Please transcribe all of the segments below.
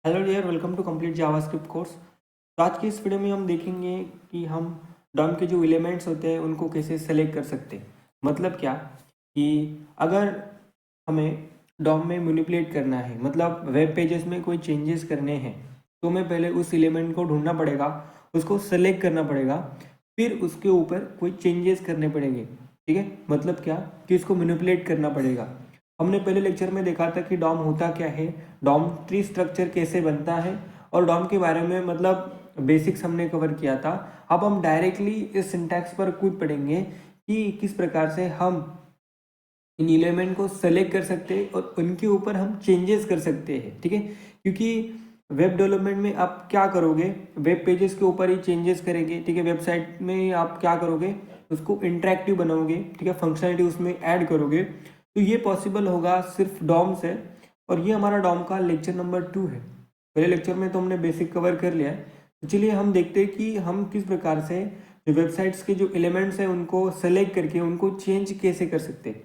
Hello dear, welcome to complete JavaScript course. तो आज की इस वीडियो में हम देखेंगे कि हम डॉम के जो एलिमेंट्स होते हैं उनको कैसे सेलेक्ट कर सकते हैं। मतलब क्या कि अगर हमें डॉम में मैनिपुलेट करना है, मतलब वेब पेजेस में कोई चेंजेस करने हैं, तो हमें पहले उस एलिमेंट को ढूंढना पड़ेगा, उसको सेलेक्ट करना पड़ेगा, फिर उसके ऊपर कोई चेंजेस करने पड़ेंगे। ठीक है, मतलब क्या कि इसको मैनिपुलेट करना पड़ेगा। हमने पहले लेक्चर में देखा था कि डॉम होता क्या है, डॉम ट्री स्ट्रक्चर कैसे बनता है, और डॉम के बारे में मतलब बेसिक्स हमने कवर किया था। अब हम डायरेक्टली इस सिंटैक्स पर कूद पड़ेंगे कि किस प्रकार से हम इन एलिमेंट को सेलेक्ट कर सकते हैं और उनके ऊपर हम चेंजेस कर सकते हैं। ठीक है, क्योंकि वेब डेवलपमेंट में आप क्या करोगे, वेब पेजेस के ऊपर ही चेंजेस करेंगे। ठीक है, वेबसाइट में आप क्या करोगे, उसको इंटरेक्टिव बनाओगे। ठीक है, फंक्शनलिटी उसमें ऐड करोगे, तो ये पॉसिबल होगा सिर्फ डॉम से। और ये हमारा डॉम का लेक्चर नंबर 2 है। पहले लेक्चर में तो हमने बेसिक कवर कर लिया है, तो चलिए हम देखते हैं कि हम किस प्रकार से जो वेबसाइट्स के जो एलिमेंट्स हैं उनको सेलेक्ट करके उनको चेंज कैसे कर सकते हैं।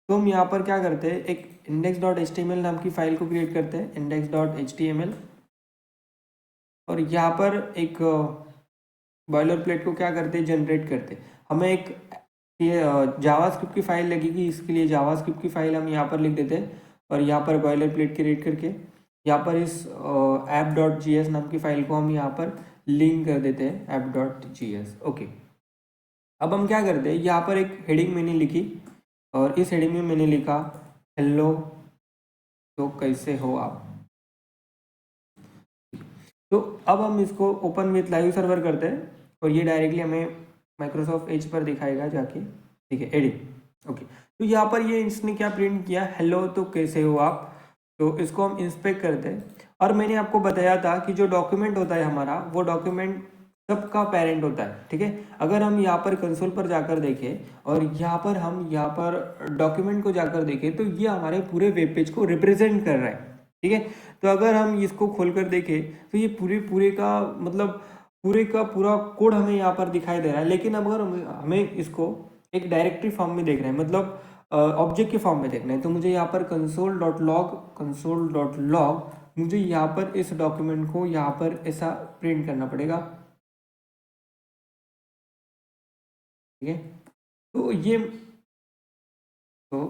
तो हम यहाँ पर क्या करते हैं, एक index.html नाम की फाइल को क्रिएट करते हैं, index.html। और यहाँ पर एक बॉयलर प्लेट को क्या करते हैं, जनरेट करते हैं। हमें एक ये जावास्क्रिप्ट की फाइल लगेगी, इसके लिए जावास्क्रिप्ट की फाइल हम यहाँ पर लिख देते हैं और यहाँ पर बॉयलर प्लेट क्रिएट करके यहाँ पर इस app.js नाम की फाइल को हम यहाँ पर लिंक कर देते हैं, app.js। ओके, अब हम क्या करते हैं, यहाँ पर एक हेडिंग मैंने लिखी और इस हेडिंग में मैंने लिखा हेलो, तो कैसे हो आप। तो अब हम इसको ओपन विथ लाइव सर्वर करते हैं और ये डायरेक्टली हमें माइक्रोसॉफ्ट एज पर दिखाएगा जाके। ठीक है, एडिट। ओके, तो यहाँ पर ये इसने क्या प्रिंट किया, हेलो तो कैसे हो आप। तो इसको हम इंस्पेक्ट करते हैं और मैंने आपको बताया था कि जो डॉक्यूमेंट होता है हमारा, वो डॉक्यूमेंट सबका पेरेंट होता है। ठीक है, अगर हम यहाँ पर कंसोल पर जाकर देखें और यहाँ पर हम यहाँ पर डॉक्यूमेंट को जाकर देखें, तो ये हमारे पूरे वेब पेज को रिप्रेजेंट कर रहा है। ठीक है, तो अगर हम इसको खोलकर देखें तो ये पूरे पूरे का मतलब पूरे का पूरा कोड हमें यहाँ पर दिखाई दे रहा है। लेकिन अगर हमें इसको एक डायरेक्टरी फॉर्म में देखना है, मतलब ऑब्जेक्ट के फॉर्म में देखना है, तो मुझे यहाँ पर कंसोल.लॉग मुझे यहाँ पर इस डॉक्यूमेंट को यहाँ पर ऐसा प्रिंट करना पड़ेगा। ठीक है, तो ये तो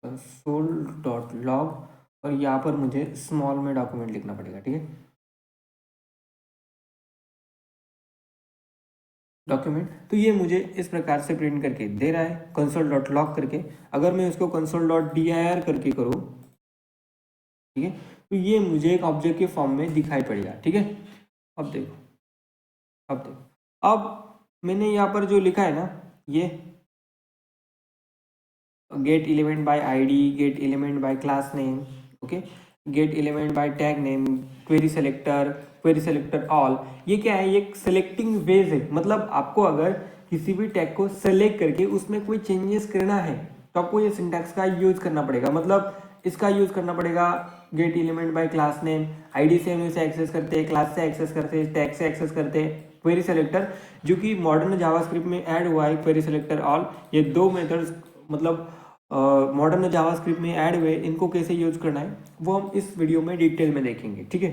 कंसोल.लॉग और यहाँ पर मुझे स्मॉल में डॉक्यूमेंट लिखना पड़ेगा। ठीक है, डॉक्यूमेंट, तो ये मुझे इस प्रकार से प्रिंट करके दे रहा है console.log करके। अगर मैं इसको console.dir करके करूँ, ठीक है, तो ये मुझे एक ऑब्जेक्ट के फॉर्म में दिखाई पड़ेगा। ठीक है, अब देखो, अब देखो, अब मैंने यहाँ पर जो लिखा है ना, ये gate element by ID, gate element bye class name, okay, gate element bye tag name, query selector all, ये क्या है, ये एक सेलेक्टिंग वेज है। मतलब आपको अगर किसी भी टैग को सेलेक्ट करके उसमें कोई चेंजेस करना है, तो आपको ये सिंटैक्स का यूज करना पड़ेगा। मतलब इसका यूज करना पड़ेगा, gate element bye class name, ID से हम इसे एक्सेस करते हैं, क्लास से एक्सेस करते हैं, टैग से एक्सेस करते हैं, क्वेरी सेलेक्टर जो कि मॉडर्न जावास्क्रिप्ट में ऐड हुआ है, क्वेरी सेलेक्टर ऑल, ये दो मेथड्स मतलब मॉडर्न जावास्क्रिप्ट में ऐड हुए, इनको कैसे यूज करना है वो हम इस वीडियो में डिटेल में देखेंगे। ठीक है,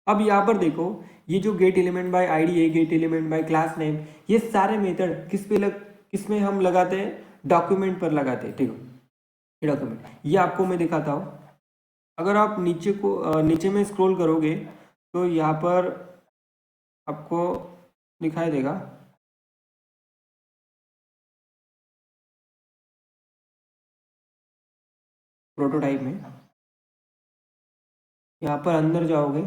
अब यहाँ पर देखो, ये जो गेट एलिमेंट बाय आईडी है, gate element bye class name, ये सारे मेथड किस में हम लगाते हैं, डॉक्यूमेंट पर लगाते हैं। ठीक है, ये डॉक्यूमेंट, ये आपको मैं दिखाता हूँ। अगर आप नीचे में स्क्रॉल करोगे तो यहाँ पर आपको दिखाई देगा प्रोटोटाइप में। यहाँ पर अंदर जाओगे,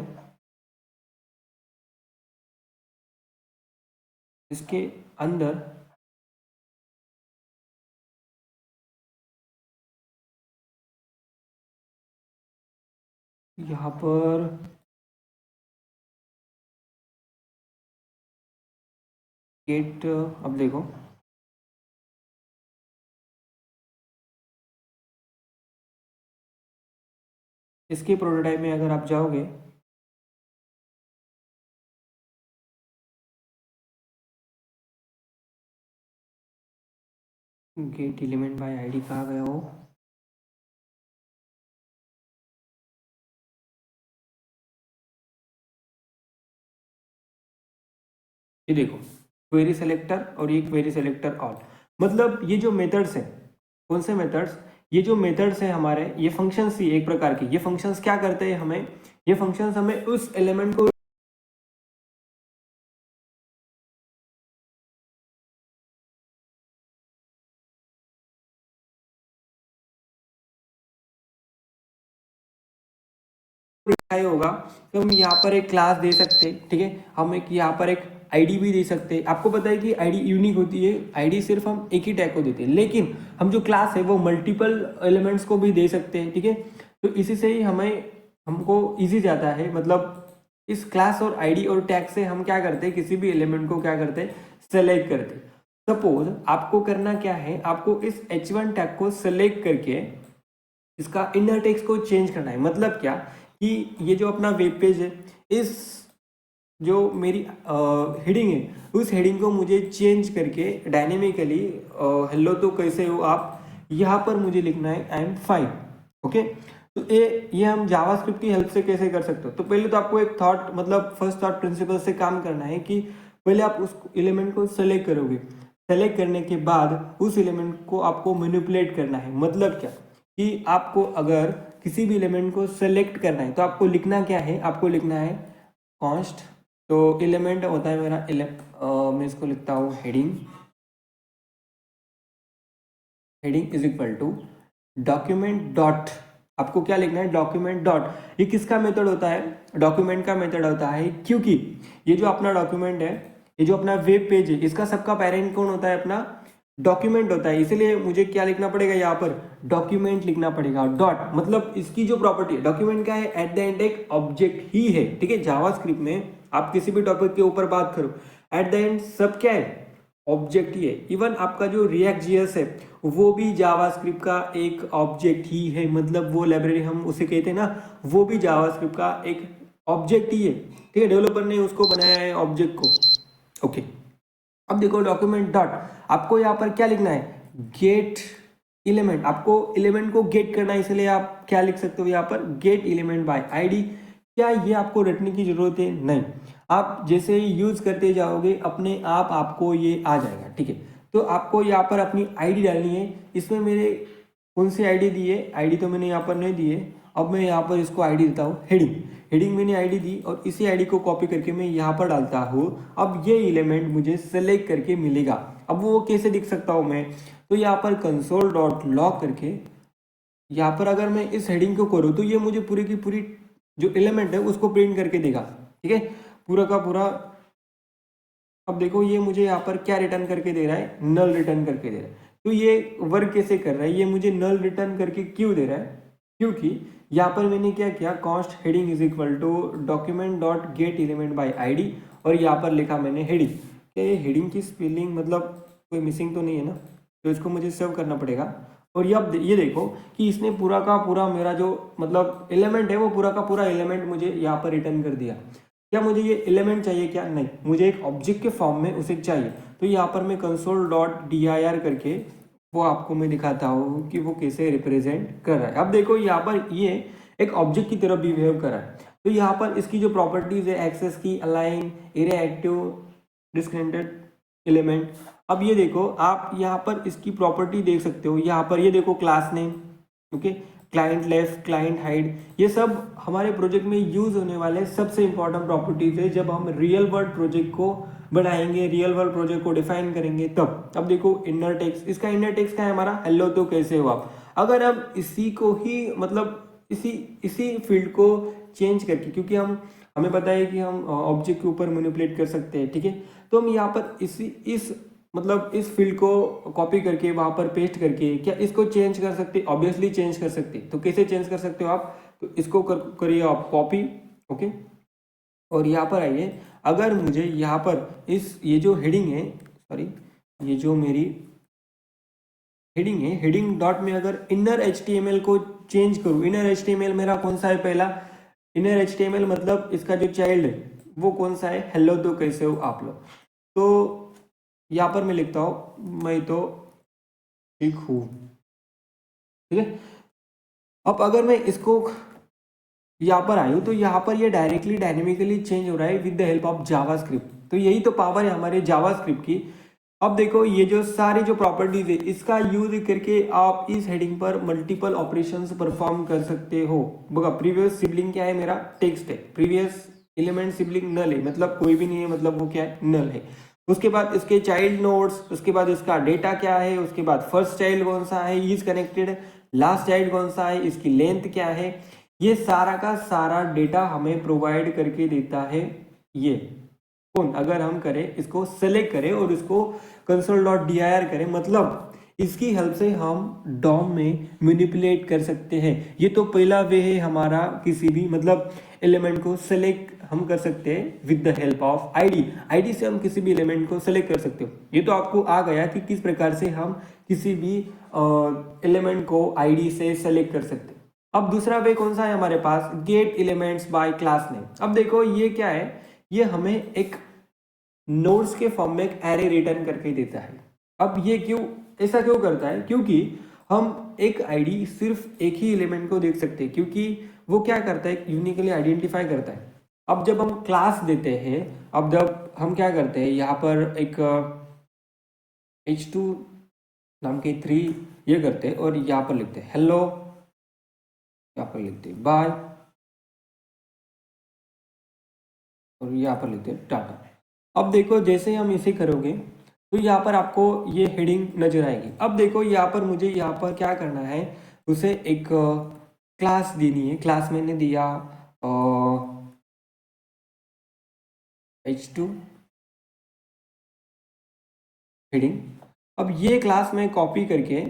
इसके अंदर यहाँ पर गेट, अब देखो, इसके प्रोटोटाइप में अगर आप जाओगे, गेट एलिमेंट बाय आईडी कहाँ गया हो, ये देखो क्वेरी सेलेक्टर और ये क्वेरी सेलेक्टर ऑल, मतलब ये जो मेथड्स है, कौन से मेथड्स, ये जो मेथड्स है हमारे, ये फंक्शंस ही एक प्रकार के, ये फंक्शंस क्या करते हैं हमें, ये फंक्शंस हमें उस एलिमेंट को होगा, तो हम यहाँ पर एक क्लास दे सकते हैं, ठीक है, हम एक यहाँ पर एक आईडी भी दे सकते हैं। आपको पता है कि आईडी यूनिक होती है, आईडी सिर्फ हम एक ही टैग को देते हैं, लेकिन हम जो क्लास है वो मल्टीपल एलिमेंट्स को भी दे सकते हैं, ठीक है। तो इसी से ही हमको इजी जाता है, मतलब इस क्लास और आईडी और टैग से हम क्या करते हैं, किसी भी एलिमेंट को क्या करते हैं, सेलेक्ट करते हैं। सपोज आपको करना क्या है, आपको इस H1 टैग को सेलेक्ट करके इसका इनर टेक्स्ट को चेंज करना है। मतलब क्या कि ये जो अपना वेब पेज है, इस जो मेरी हेडिंग है, उस हेडिंग को मुझे चेंज करके डायनेमिकली हेलो तो कैसे हो आप, यहाँ पर मुझे लिखना है आई एम फाइन। ओके, तो ये हम जावास्क्रिप्ट की हेल्प से कैसे कर सकते हो। तो पहले तो आपको एक थॉट, मतलब फर्स्ट थॉट प्रिंसिपल से काम करना है कि पहले आप उस एलिमेंट को सेलेक्ट करोगे, सेलेक्ट करने के बाद उस एलिमेंट को आपको मैनिपुलेट करना है। मतलब क्या कि आपको अगर किसी भी एलिमेंट को सेलेक्ट करना है तो आपको लिखना क्या है, आपको लिखना है कॉन्स्ट, तो एलिमेंट होता है मेरा मैं इसको लिखता हूँ heading, heading is equal to document dot, आपको क्या लिखना है, डॉक्यूमेंट डॉट। ये किसका मेथड होता है, डॉक्यूमेंट का मेथड होता है, क्योंकि ये जो अपना डॉक्यूमेंट है, ये जो अपना वेब पेज है, इसका सबका पेरेंट कौन होता है, अपना डॉक्यूमेंट होता है। इसीलिए मुझे क्या लिखना पड़ेगा, यहाँ पर डॉक्यूमेंट लिखना पड़ेगा। डॉट मतलब इसकी जो प्रॉपर्टी है, डॉक्यूमेंट क्या है, एट द एंड एक ऑब्जेक्ट ही है, ठीक है। जावास्क्रिप्ट में आप किसी भी टॉपिक के ऊपर बात करो, एट द एंड सब क्या है, ऑब्जेक्ट ही है। इवन आपका जो रिएक्ट जीएस है वो भी जावास्क्रिप्ट का एक ऑब्जेक्ट ही है, मतलब वो लाइब्रेरी हम उसे कहते हैं ना, वो भी जावास्क्रिप्ट का एक ऑब्जेक्ट ही है, ठीक है। डेवलपर ने उसको बनाया है ऑब्जेक्ट को। ओके, अब देखो डॉक्यूमेंट डॉट, आपको यहाँ पर क्या लिखना है, गेट एलिमेंट, आपको एलिमेंट को गेट करना है, इसलिए आप क्या लिख सकते हो यहाँ पर, गेट एलिमेंट बाय आईडी। क्या ये आपको रटने की जरूरत है, नहीं, आप जैसे ही यूज करते जाओगे अपने आप आपको ये आ जाएगा, ठीक है। तो आपको यहाँ पर अपनी आईडी डालनी है। इसमें मेरे कौन सी आईडी दी है, आईडी तो मैंने यहाँ पर नहीं दी है। अब मैं यहाँ पर इसको आईडी देता हूँ हेडिंग, हेडिंग मैंने आईडी दी और इसी आईडी को कॉपी करके मैं यहाँ पर डालता हूँ। अब ये एलिमेंट मुझे सेलेक्ट करके मिलेगा। अब वो कैसे दिख सकता हूँ मैं, तो यहाँ पर कंसोल डॉट लॉग करके यहाँ पर अगर मैं इस हेडिंग को करूँ तो ये मुझे पूरी की पूरी जो एलिमेंट है उसको प्रिंट करके देगा, ठीक है, पूरा का पूरा। अब देखो ये मुझे यहाँ पर क्या रिटर्न करके दे रहा है, नल रिटर्न करके दे रहा है। तो ये वर्क कैसे कर रहा है, ये मुझे नल रिटर्न करके क्यों दे रहा है, क्योंकि यहाँ पर मैंने क्या किया, const heading is equal to document dot get element by ID, और यहाँ पर लिखा मैंने हेडिंग। क्या ये हेडिंग की स्पेलिंग मतलब कोई मिसिंग तो नहीं है ना, तो इसको मुझे सेव करना पड़ेगा। और ये देखो कि इसने पूरा का पूरा मेरा जो मतलब एलिमेंट है वो पूरा का पूरा एलिमेंट मुझे यहाँ पर रिटर्न कर दिया। क्या मुझे ये एलिमेंट चाहिए, क्या नहीं, मुझे एक ऑब्जेक्ट के फॉर्म में उसे चाहिए। तो यहाँ पर मैं कंसोल डॉट dir करके वो आपको मैं दिखाता हूँ कि वो कैसे रिप्रेजेंट कर रहा है। अब देखो यहाँ पर ये एक ऑब्जेक्ट की तरह बिहेव कर रहा है। तो यहाँ पर इसकी जो प्रॉपर्टीज है, एक्सेस की, align, array active, discriminated element. अब ये देखो आप यहाँ पर इसकी प्रॉपर्टी देख सकते हो, यहाँ पर ये देखो class name, okay, client left, client hide, ये सब हमारे प्रोजेक्ट में यूज होने वाले सबसे इंपॉर्टेंट प्रॉपर्टीज है जब हम रियल वर्ल्ड प्रोजेक्ट को बनाएंगे, रियल वर्ल्ड प्रोजेक्ट को डिफाइन करेंगे तब। अब देखो इनर टेक्स्ट, इसका इनर टेक्स्ट क्या है हमारा, हेलो तो कैसे हो आप। अगर अब इसी को ही मतलब इसी इसी फील्ड को चेंज करके, क्योंकि हमें पता है कि हम ऑब्जेक्ट के ऊपर मैनिपुलेट कर सकते हैं, ठीक है, तो हम यहाँ पर इस मतलब इस फील्ड को कॉपी करके वहां पर पेस्ट करके क्या इसको चेंज कर सकते, ऑब्वियसली चेंज कर सकते। तो कैसे चेंज कर सकते हो आप, तो इसको करिए आप कॉपी, ओके, और यहाँ पर आइए। अगर मुझे यहाँ पर ये जो हेडिंग है, सॉरी, ये जो मेरी हेडिंग है, हेडिंग डॉट में अगर इनर HTML को चेंज करूँ, इनर HTML मेरा कौन सा है, पहला इनर HTML मतलब इसका जो चाइल्ड है वो कौन सा है, हेलो तो कैसे हो आप लोग। तो यहाँ पर मैं लिखता हूँ मैं तो ठीक हूँ, ठीक है। अब अगर मैं इसको यहाँ पर आयू तो यहाँ पर ये डायरेक्टली डायनेमिकली चेंज हो रहा है with the help of JavaScript. तो यही तो पावर है हमारे जावास्क्रिप्ट की। अब देखो ये जो सारी जो प्रॉपर्टीज है इसका यूज करके आप इस हेडिंग पर मल्टीपल ऑपरेशंस परफॉर्म कर सकते हो। बघा प्रीवियस सिबलिंग क्या है, मेरा टेक्स्ट है, प्रीवियस एलिमेंट सिबलिंग नल है, मतलब कोई भी नहीं है, मतलब वो क्या है, नल है। उसके बाद इसके चाइल्ड नोड्स, उसके बाद इसका डेटा क्या है, उसके बाद फर्स्ट चाइल्ड कौन सा है, इज कनेक्टेड, लास्ट चाइल्ड कौन सा है, इसकी लेंथ क्या है, ये सारा का सारा डेटा हमें प्रोवाइड करके देता है ये कौन। अगर हम करें इसको सेलेक्ट करें और इसको console.dir करें, मतलब इसकी हेल्प से हम डॉम में मैनिपुलेट कर सकते हैं। ये तो पहला वे है हमारा, किसी भी मतलब एलिमेंट को सेलेक्ट हम कर सकते हैं with the help of ID. ID से हम किसी भी एलिमेंट को सेलेक्ट कर सकते हो। ये तो आपको आ गया कि किस प्रकार से हम किसी भी एलिमेंट को आईडी से सेलेक्ट कर सकते हैं। अब दूसरा वे कौन सा है हमारे पास, get elements by class name. अब देखो ये क्या है, ये हमें एक नोड्स के फॉर्म में एक एरे रिटर्न करके देता है। अब ये क्यों, ऐसा क्यों करता है, क्योंकि हम एक आईडी सिर्फ एक ही एलिमेंट को देख सकते हैं, क्योंकि वो क्या करता है, यूनिकली आइडेंटिफाई करता है। अब जब हम क्लास देते हैं, अब जब हम क्या करते हैं, यहाँ पर एक h2 नाम के 3 ये करते हैं और यहाँ पर लिखते हैं हेलो, यहाँ पर लिखते हैं बाय और यहाँ पर लिखते हैं टाटा। अब देखो जैसे हम इसे करोगे तो यहाँ पर आपको ये हेडिंग नजर आएगी। अब देखो यहाँ पर मुझे यहाँ पर क्या करना है, उसे एक क्लास देनी है। क्लास मैंने दिया h2 हेडिंग। अब ये क्लास मैं कॉपी करके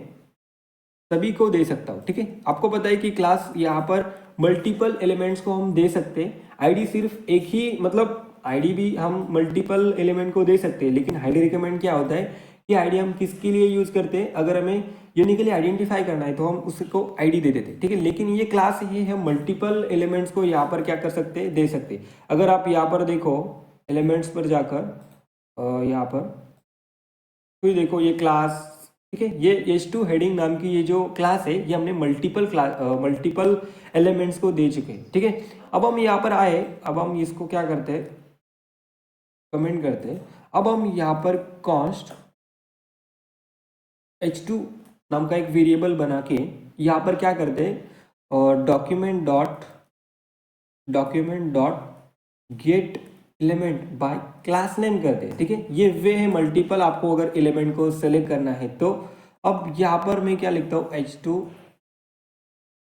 सभी को दे सकता हूँ, ठीक है। आपको पता है कि क्लास यहाँ पर मल्टीपल एलिमेंट्स को हम दे सकते हैं। आईडी सिर्फ एक ही, मतलब आईडी भी हम मल्टीपल एलिमेंट को दे सकते हैं, लेकिन हाईली रिकमेंड क्या होता है कि आईडी हम किसके लिए यूज करते हैं, अगर हमें यूनिकली आइडेंटिफाई करना है तो हम उसको आईडी दे देते हैं, ठीक है। लेकिन ये क्लास ये हम मल्टीपल एलिमेंट्स को यहाँ पर क्या कर सकते हैं, दे सकते हैं। अगर आप यहाँ पर देखो एलिमेंट्स पर जाकर यहाँ पर तो ये देखो ये क्लास, ठीक है, ये h2 हेडिंग नाम की ये जो क्लास है ये हमने मल्टीपल एलिमेंट्स को दे चुके हैं, ठीक है। अब हम यहाँ पर आए, अब हम इसको क्या करते हैं, कमेंट करते हैं। अब हम यहाँ पर कॉन्स्ट h2 नाम का एक वेरिएबल बना के यहाँ पर क्या करते हैं, और document dot get element bye class name करते हैं, ठीक है। ये वे है मल्टीपल, आपको अगर एलिमेंट को सेलेक्ट करना है तो। अब यहाँ पर मैं क्या लिखता हूँ, h2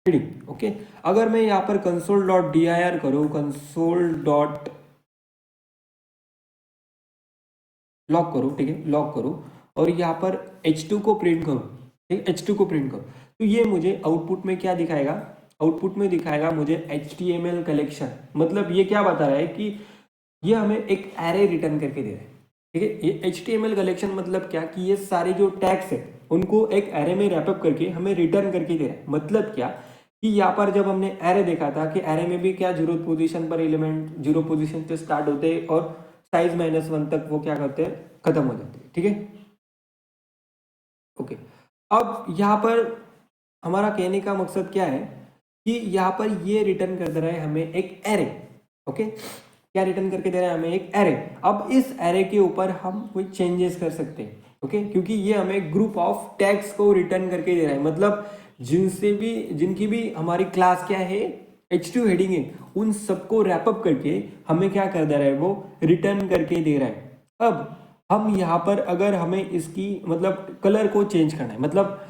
हेडिंग, ओके। अगर मैं यहाँ पर console.dir करूँ, कंसोल डॉट लॉक करूँ, ठीक है, लॉक करूँ और यहाँ पर h2 को प्रिंट करूँ, ठीक है, h2 को प्रिंट करूँ, तो ये मुझे आउटपुट में क्या दिखाएगा, आउटपुट में दिखाएगा मुझे HTML कलेक्शन। मतलब ये क्या बता रहा है कि ये हमें एक एरे रिटर्न करके दे रहा है, ठीक है। ये HTML कलेक्शन मतलब क्या, कि ये सारे जो टैग्स है उनको एक एरे में रैपअप करके हमें रिटर्न करके दे रहा है। मतलब क्या कि यहाँ पर जब हमने एरे देखा था कि एरे में भी क्या 0 पोजीशन पर एलिमेंट 0 पोजीशन से स्टार्ट होते हैं और साइज -1 तक वो क्या करते हैं, खत्म हो जाते हैं, ठीक है, ओके। अब यहाँ पर हमारा कहने का मकसद क्या है कि यहाँ पर ये रिटर्न कर दे रहा है हमें एक एरे, ओके। क्या रिटर्न करके दे रहा है हमें, एक एरे। अब इस एरे के ऊपर हम कोई चेंजेस कर सकते हैं, ओके, क्योंकि ये हमें ग्रुप ऑफ टैग्स को रिटर्न करके दे रहा है। मतलब जिनकी भी हमारी क्लास क्या है, h2 हेडिंग है, उन सबको रैपअप करके हमें क्या कर दे रहा है, वो रिटर्न करके दे रहा है। अब हम यहाँ पर अगर हमें इसकी मतलब कलर को चेंज करना है, मतलब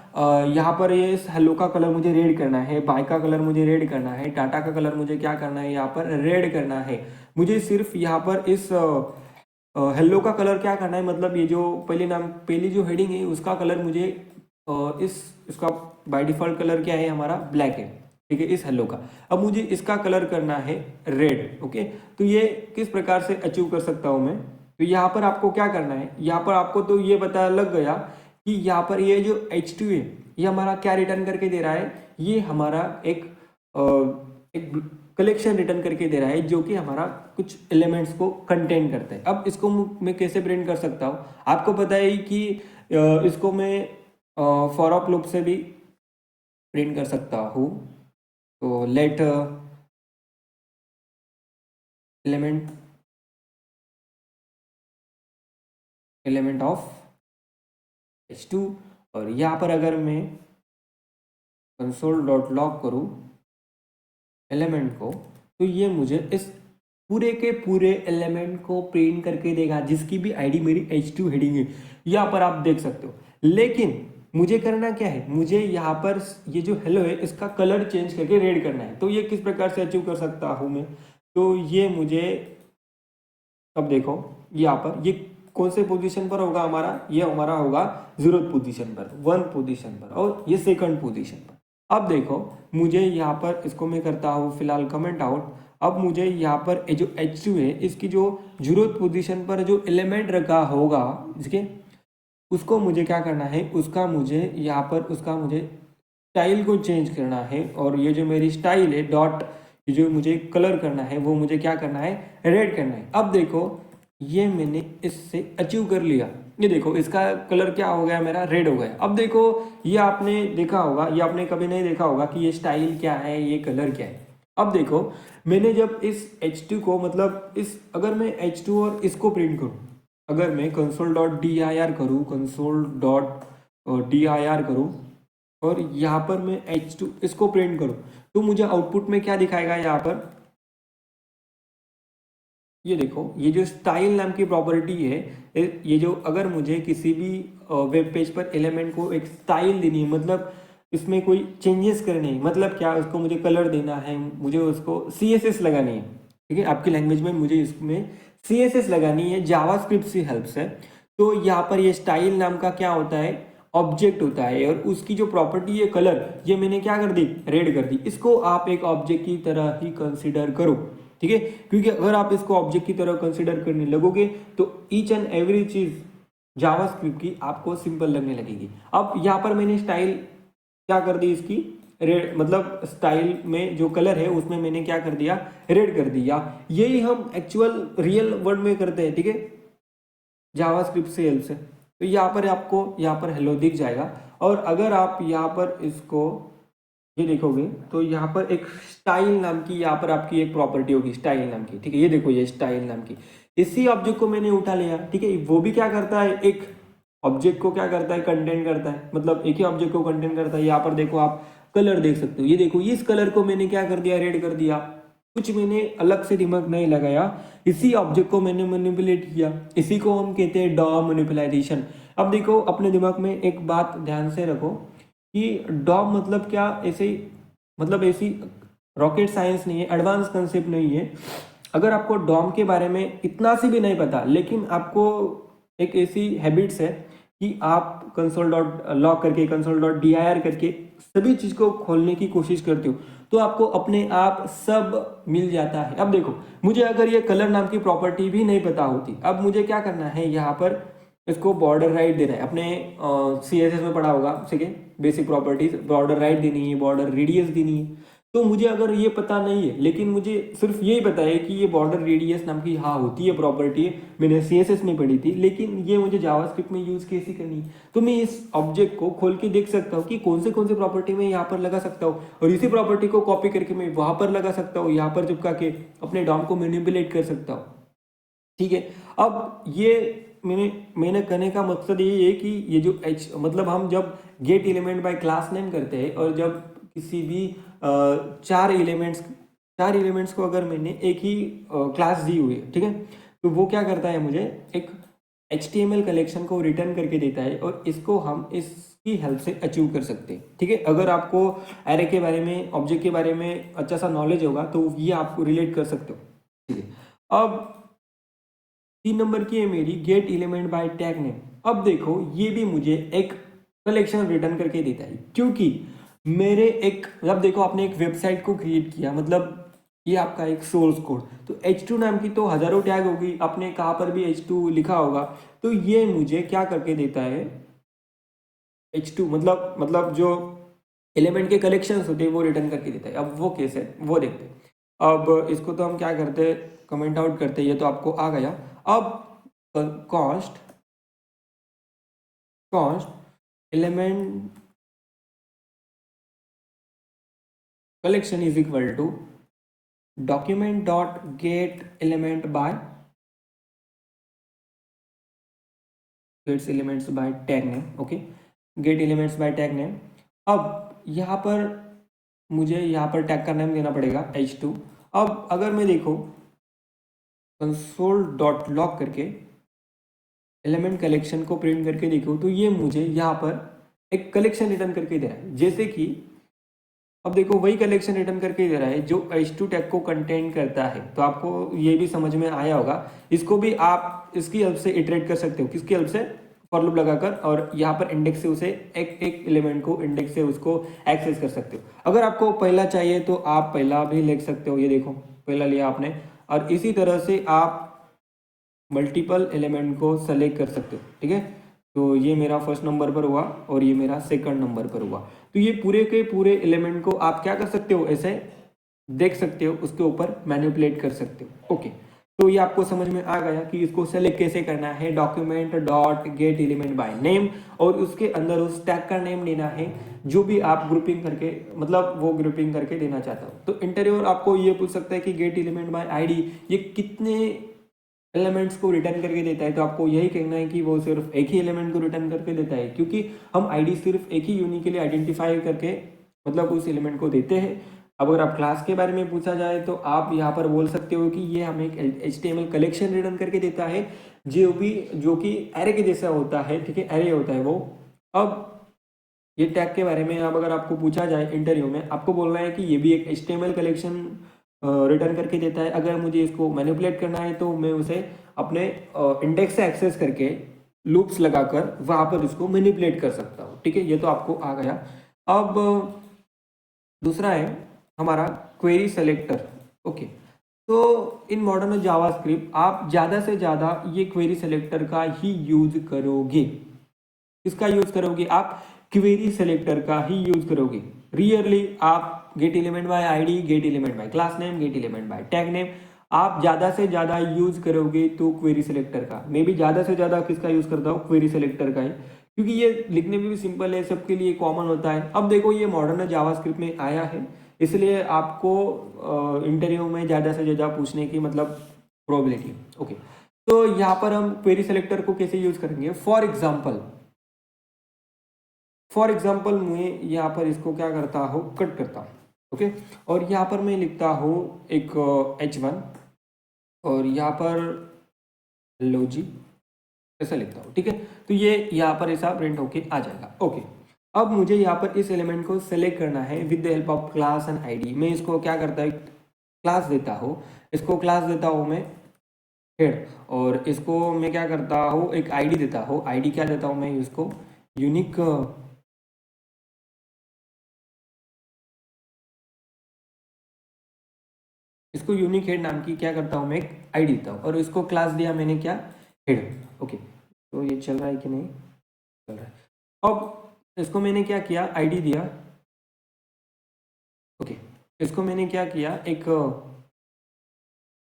यहाँ पर ये हेलो का कलर मुझे रेड करना है, बाय का कलर मुझे रेड करना है, टाटा का कलर मुझे क्या करना है, यहाँ पर रेड करना है। मुझे सिर्फ यहाँ पर इस हेलो का कलर क्या करना है, मतलब ये जो पहली जो हेडिंग है उसका कलर मुझे इसका बाय डिफॉल्ट कलर क्या है हमारा, ब्लैक है, ठीक है, इस हेलो का। अब मुझे इसका कलर करना है रेड, ओके। तो ये किस प्रकार से अचीव कर सकता हूँ मैं, तो यहाँ पर आपको क्या करना है, यहाँ पर आपको तो ये पता लग गया कि यहाँ पर ये जो h2 है ये हमारा क्या रिटर्न करके दे रहा है, ये हमारा एक कलेक्शन रिटर्न करके दे रहा है जो कि हमारा कुछ एलिमेंट्स को कंटेन करता है। अब इसको मैं कैसे प्रिंट कर सकता हूँ, आपको पता है कि इसको मैं फॉर ऑफ लूप से भी प्रिंट कर सकता हूँ। तो late element element of H2। और यहाँ पर अगर मैं कंसोल डॉट लॉग करूँ एलिमेंट को, तो ये मुझे इस पूरे के पूरे एलिमेंट को प्रिंट करके देगा जिसकी भी आईडी मेरी H2 हेडिंग है। यहाँ पर आप देख सकते हो। लेकिन मुझे करना क्या है, मुझे यहाँ पर ये जो हेलो है इसका कलर चेंज करके रेड करना है। तो ये किस प्रकार से अचीव कर सकता हूँ मैं, तो ये मुझे अब देखो यहाँ पर ये कौन से पोजीशन पर होगा हमारा, ये हमारा होगा 0th पोजीशन पर, 1 पोजीशन पर, और ये 2nd पोजीशन पर। अब देखो मुझे यहाँ पर इसको मैं करता हूँ फिलहाल कमेंट आउट। अब मुझे यहाँ पर जो H2 है इसकी जो 0th पोजीशन पर जो एलिमेंट रखा होगा इसके, उसको मुझे क्या करना है, उसका मुझे यहाँ पर उसका मुझे स्टाइल को चेंज करना है। और ये जो मेरी स्टाइल है डॉट, जो मुझे कलर करना है वो मुझे क्या करना है, रेड करना है। अब देखो ये मैंने इससे अचीव कर लिया। ये देखो इसका कलर क्या हो गया, मेरा रेड हो गया। अब देखो ये आपने देखा होगा, ये आपने कभी नहीं देखा होगा कि ये स्टाइल क्या है, ये कलर क्या है। अब देखो मैंने जब इस H2 को, मतलब इस अगर मैं H2 और इसको प्रिंट करूँ, अगर मैं console dot D I R करूँ, console dot D I R करूँ और यहाँ पर मैं H2 इसको प्रिंट करूँ, तो मुझे आउटपुट में क्या दिखाएगा यहाँ पर, ये देखो ये जो स्टाइल नाम की प्रॉपर्टी है, ये जो अगर मुझे किसी भी वेब पेज पर एलिमेंट को एक स्टाइल देनी है, मतलब इसमें कोई चेंजेस करने हैं, मतलब क्या उसको मुझे कलर देना है, मुझे उसको CSS लगानी है, ठीक है, आपकी लैंग्वेज में मुझे इसमें CSS लगानी है जावास्क्रिप्ट की हेल्प से। तो यहाँ पर ये स्टाइल नाम का क्या होता है, ऑब्जेक्ट होता है, और उसकी जो प्रॉपर्टी है कलर, ये मैंने क्या कर दी, रेड कर दी। इसको आप एक ऑब्जेक्ट की तरह ही कंसिडर करो, ठीक है, क्योंकि अगर आप इसको ऑब्जेक्ट की तरह कंसिडर करने लगोगे तो ईच एंड एवरी चीज जावास्क्रिप्ट की आपको सिंपल लगने लगेगी। अब यहाँ पर मैंने स्टाइल क्या कर दी इसकी, रेड, मतलब स्टाइल में जो कलर है उसमें मैंने क्या कर दिया, रेड कर दिया। यही हम एक्चुअल रियल वर्ल्ड में करते हैं, ठीक है, जावास्क्रिप्ट से हेल्प से। तो यहाँ पर आपको यहाँ पर हेलो दिख जाएगा। और अगर आप यहाँ पर इसको ये देखोगे तो यहाँ पर एक स्टाइल नाम की यहाँ पर आपकी एक प्रॉपर्टी होगी स्टाइल नाम की, ठीक है, ये देखो ये स्टाइल नाम की, इसी ऑब्जेक्ट को मैंने उठा लिया, ठीक है। वो भी क्या करता है, एक ऑब्जेक्ट को क्या करता है, कंटेन करता है, मतलब एक ही ऑब्जेक्ट को कंटेन करता है। यहाँ पर देखो आप कलर देख सकते हो, ये देखो इस कलर को मैंने क्या कर दिया, रेड कर दिया। कुछ मैंने अलग से दिमाग नहीं लगाया, इसी ऑब्जेक्ट को मैंने मैनिपुलेट किया। इसी को हम कहते हैं डॉ मैनिपुलेशन। अब देखो अपने दिमाग में एक बात ध्यान से रखो कि डॉम मतलब क्या, ऐसे मतलब ऐसी रॉकेट साइंस नहीं है, एडवांस कंसेप्ट नहीं है। अगर आपको डॉम के बारे में इतना सी भी नहीं पता, लेकिन आपको एक ऐसी हैबिट्स है कि आप कंसोल डॉट लॉग करके, console dot D I are करके सभी चीज को खोलने की कोशिश करते हो, तो आपको अपने आप सब मिल जाता है। अब देखो मुझे अगर ये कलर नाम की प्रॉपर्टी भी नहीं पता होती, अब मुझे क्या करना है, यहाँ पर इसको बॉर्डर राइट देना है। अपने CSS में पढ़ा होगा, ठीक है, बेसिक प्रॉपर्टीज, बॉर्डर राइट देनी है, बॉर्डर रेडियस देनी है। तो मुझे अगर ये पता नहीं है, लेकिन मुझे सिर्फ यही पता है कि ये बॉर्डर रेडियस नाम की हाँ होती है प्रॉपर्टी, मैंने CSS में पढ़ी थी, लेकिन ये मुझे जावास्क्रिप्ट में यूज कैसे करनी है, तो मैं इस ऑब्जेक्ट को खोल के देख सकता हूँ कि कौन से प्रॉपर्टी में यहाँ पर लगा सकता हूँ, और इसी प्रॉपर्टी को कॉपी करके मैं वहां पर लगा सकता हूँ, यहाँ पर चिपका के अपने डॉम को मैनिपुलेट कर सकता हूँ, ठीक है। अब ये मैंने कहने का मकसद ये है कि ये जो मतलब हम जब gate element bye class name करते हैं, और जब किसी भी चार एलिमेंट्स को अगर मैंने एक ही क्लास दी हुई है, ठीक है, तो वो क्या करता है, मुझे एक HTML कलेक्शन को रिटर्न करके देता है, और इसको हम इसकी हेल्प से अचीव कर सकते हैं, ठीक है। अगर आपको एरे के बारे में, ऑब्जेक्ट के बारे में अच्छा सा नॉलेज होगा तो ये आपको रिलेट कर सकते हो, ठीक है। अब 3 नंबर की है मेरी gate element bye tag name. अब देखो ये भी मुझे एक कलेक्शन रिटर्न करके देता है, क्योंकि मेरे एक, अब देखो आपने एक वेबसाइट को क्रिएट किया, मतलब ये आपका एक सोर्स कोड, तो H2 नाम की तो हजारों टैग होगी, आपने कहाँ पर भी H2 लिखा होगा, तो ये मुझे क्या करके देता है, H2 मतलब जो एलिमेंट के कलेक्शंस होते हैं वो रिटर्न करके देता है। अब वो कैसे, वो देखते हैं। अब इसको तो हम क्या करते हैं, कमेंट आउट करते हैं, ये तो आपको आ गया। अब const element collection is equal to document dot get element by gets elements by tag name, okay, get elements by tag name. अब यहाँ पर मुझे यहाँ पर टैग का नेम देना पड़ेगा h2। अब अगर मैं देखो कंसोल डॉट लॉग करके एलिमेंट कलेक्शन को प्रिंट करके देखो तो ये मुझे यहाँ पर एक कलेक्शन रिटर्न करके दे रहा है। जैसे कि अब देखो वही कलेक्शन रिटर्न करके दे रहा है जो h2 टैग को कंटेन करता है। तो आपको ये भी समझ में आया होगा। इसको भी आप इसकी हेल्प से इटरेट कर सकते हो, किसकी हेल्प से, फॉर लूप लगाकर, और यहाँ पर इंडेक्स से उसे एक एक एलिमेंट को इंडेक्स से उसको एक्सेस कर सकते हो। अगर आपको पहला चाहिए तो आप पहला भी लिख सकते हो, ये देखो पहला लिया आपने, और इसी तरह से आप मल्टीपल एलिमेंट को सेलेक्ट कर सकते हो, ठीक है। तो ये मेरा फर्स्ट नंबर पर हुआ और ये मेरा सेकंड नंबर पर हुआ। तो ये पूरे के पूरे एलिमेंट को आप क्या कर सकते हो, ऐसे देख सकते हो, उसके ऊपर मैनिपुलेट कर सकते हो, ओके। तो ये आपको समझ में आ गया कि इसको सेलेक्ट कैसे करना है। Document dot get element by name, और उसके अंदर उस टैग का नेम देना है जो भी आप ग्रुपिंग करके, मतलब वो ग्रुपिंग करके देना चाहता हो। तो इंटरव्यूअर आपको ये पूछ सकता है कि गेट एलिमेंट बाय आईडी ये कितने एलिमेंट्स को रिटर्न करके देता है। तो आपको यही कहना है कि वो सिर्फ एक ही एलिमेंट को रिटर्न करके देता है, क्योंकि हम आईडी सिर्फ एक ही यूनिक के लिए आइडेंटिफाई करके मतलब उस एलिमेंट को देते हैं। अब अगर आप क्लास के बारे में पूछा जाए तो आप यहाँ पर बोल सकते हो कि ये हमें एक HTML कलेक्शन रिटर्न करके देता है जो कि एरे के जैसा होता है, ठीक है, एरे होता है वो। अब ये टैग के बारे में अब अगर आपको पूछा जाए इंटरव्यू में, आपको बोलना है कि ये भी एक HTML कलेक्शन रिटर्न करके देता है। अगर मुझे इसको मैनिपुलेट करना है तो मैं उसे अपने इंडेक्स से एक्सेस करके लूप्स लगाकर वहां पर इसको मैनिपुलेट कर सकता हूँ, ठीक है। ये तो आपको आ गया। अब दूसरा है हमारा क्वेरी सेलेक्टर, ओके। तो इन मॉडर्न जावास्क्रिप्ट आप ज़्यादा से ज़्यादा ये क्वेरी सेलेक्टर का ही यूज करोगे। किसका यूज करोगे आप, क्वेरी सेलेक्टर का ही यूज करोगे। रियरली आप gate element by ID, gate element bye class name, gate element bye tag name आप ज्यादा से ज्यादा यूज करोगे तो क्वेरी सेलेक्टर का। मैं भी ज्यादा से ज्यादा किसका यूज करता हूँ, क्वेरी सेलेक्टर का ही, क्योंकि ये लिखने में भी सिंपल है, सबके लिए कॉमन होता है। अब देखो ये मॉडर्न जावास्क्रिप्ट में आया है, इसलिए आपको इंटरव्यू में ज्यादा से ज्यादा पूछने की मतलब प्रोबेबिलिटी, ओके। तो यहाँ पर हम क्वेरी सेलेक्टर को कैसे यूज करेंगे, फॉर एग्जाम्पल मैं यहाँ पर इसको क्या करता हूँ, कट करता हूँ, ओके। और यहाँ पर मैं लिखता हूँ एक H1 और यहाँ पर लो जी ऐसा लिखता हूँ, ठीक है। तो ये यहाँ पर ऐसा प्रिंट होके आ जाएगा, ओके। अब मुझे यहाँ पर इस एलिमेंट को सेलेक्ट करना है with the help of class and ID. मैं इसको क्या करता है, क्लास देता हूँ, इसको क्लास देता हूँ मैं हेड, और इसको मैं क्या करता हूँ, एक आईडी देता हूँ। आईडी क्या देता हूँ मैं इसको, यूनिक इसको यूनिक हेड नाम की क्या करता हूँ मैं, एक आईडी देता हूँ, और इसको क्लास दिया मैंने क्या, हेड, ओके। तो ये चल रहा है कि नहीं, चल रहा है। अब इसको मैंने क्या किया, आईडी दिया, ओके। इसको मैंने क्या किया, एक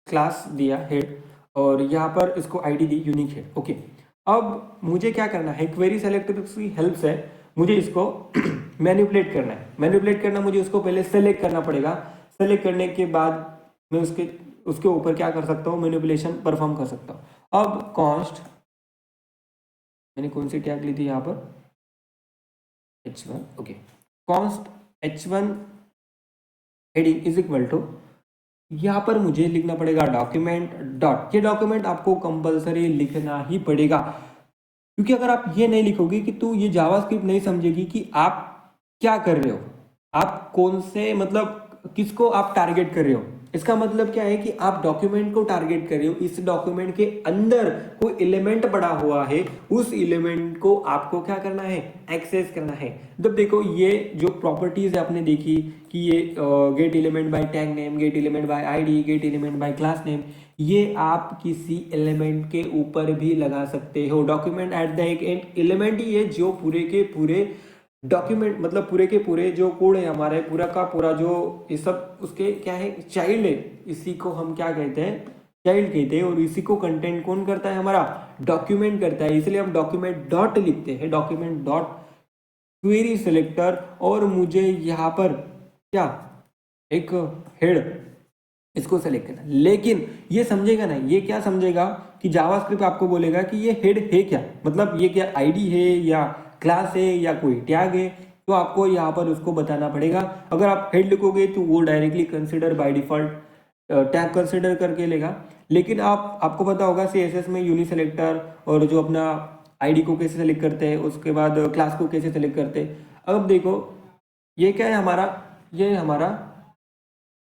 क्लास दिया हेड, और यहाँ पर इसको आईडी दी यूनिक हेड, ओके। अब मुझे क्या करना है, क्वेरी सेलेक्टर की हेल्प से मुझे इसको मैनिपुलेट करना है। मैनिपुलेट करना मुझे उसको पहले सेलेक्ट करना पड़ेगा। सेलेक्ट करने के बाद मैं उसके ऊपर क्या कर सकता हूँ, मैनिपुलेशन परफॉर्म कर सकता हूँ। अब कॉन्स्ट, मैंने कौन सी टैग ली थी यहाँ पर, H1, okay. Const H1 heading is equal to, यहाँ पर मुझे लिखना पड़ेगा डॉक्यूमेंट डॉट। ये डॉक्यूमेंट आपको कंपलसरी लिखना ही पड़ेगा, क्योंकि अगर आप ये नहीं लिखोगे कि तो ये जावास्क्रिप्ट नहीं समझेगी कि आप क्या कर रहे हो, आप कौन से मतलब किसको आप टारगेट कर रहे हो। इसका मतलब क्या है कि आप डॉक्यूमेंट को टारगेट कर रहे हो, इस डॉक्यूमेंट के अंदर कोई एलिमेंट पड़ा हुआ है, उस एलिमेंट को आपको क्या करना है, एक्सेस करना है। जब देखो ये जो प्रॉपर्टीज है आपने देखी कि ये gate element bye tag name, gate element by ID, gate element bye class name, ये आप किसी एलिमेंट के ऊपर भी लगा सकते हो। Document at the end element ही है जो पूरे के पूरे डॉक्यूमेंट मतलब पूरे के पूरे जो कोड है हमारे, पूरा का पूरा जो ये सब उसके क्या है, चाइल्ड है। इसी को हम क्या कहते हैं, चाइल्ड कहते हैं। और इसी को कंटेंट कौन करता है, हमारा डॉक्यूमेंट करता है। इसलिए हम डॉक्यूमेंट डॉट लिखते हैं, डॉक्यूमेंट डॉट क्वेरी सेलेक्टर। और मुझे यहाँ पर क्या एक हेड इसको सेलेक्ट करना। लेकिन ये समझेगा ना, ये क्या समझेगा कि जावास्क्रिप्ट आपको बोलेगा कि ये हेड है क्या, मतलब ये क्या आईडी है या क्लास है या कोई टैग है, तो आपको यहाँ पर उसको बताना पड़ेगा। अगर आप हेड लिखोगे तो वो directly consider by default tag consider करके लेगा। लेकिन आपको पता होगा CSS में यूनी सेलेक्टर और जो अपना आईडी को कैसे सेलेक्ट करते हैं, उसके बाद क्लास को कैसे सेलेक्ट करते हैं। अब देखो ये क्या है हमारा, ये हमारा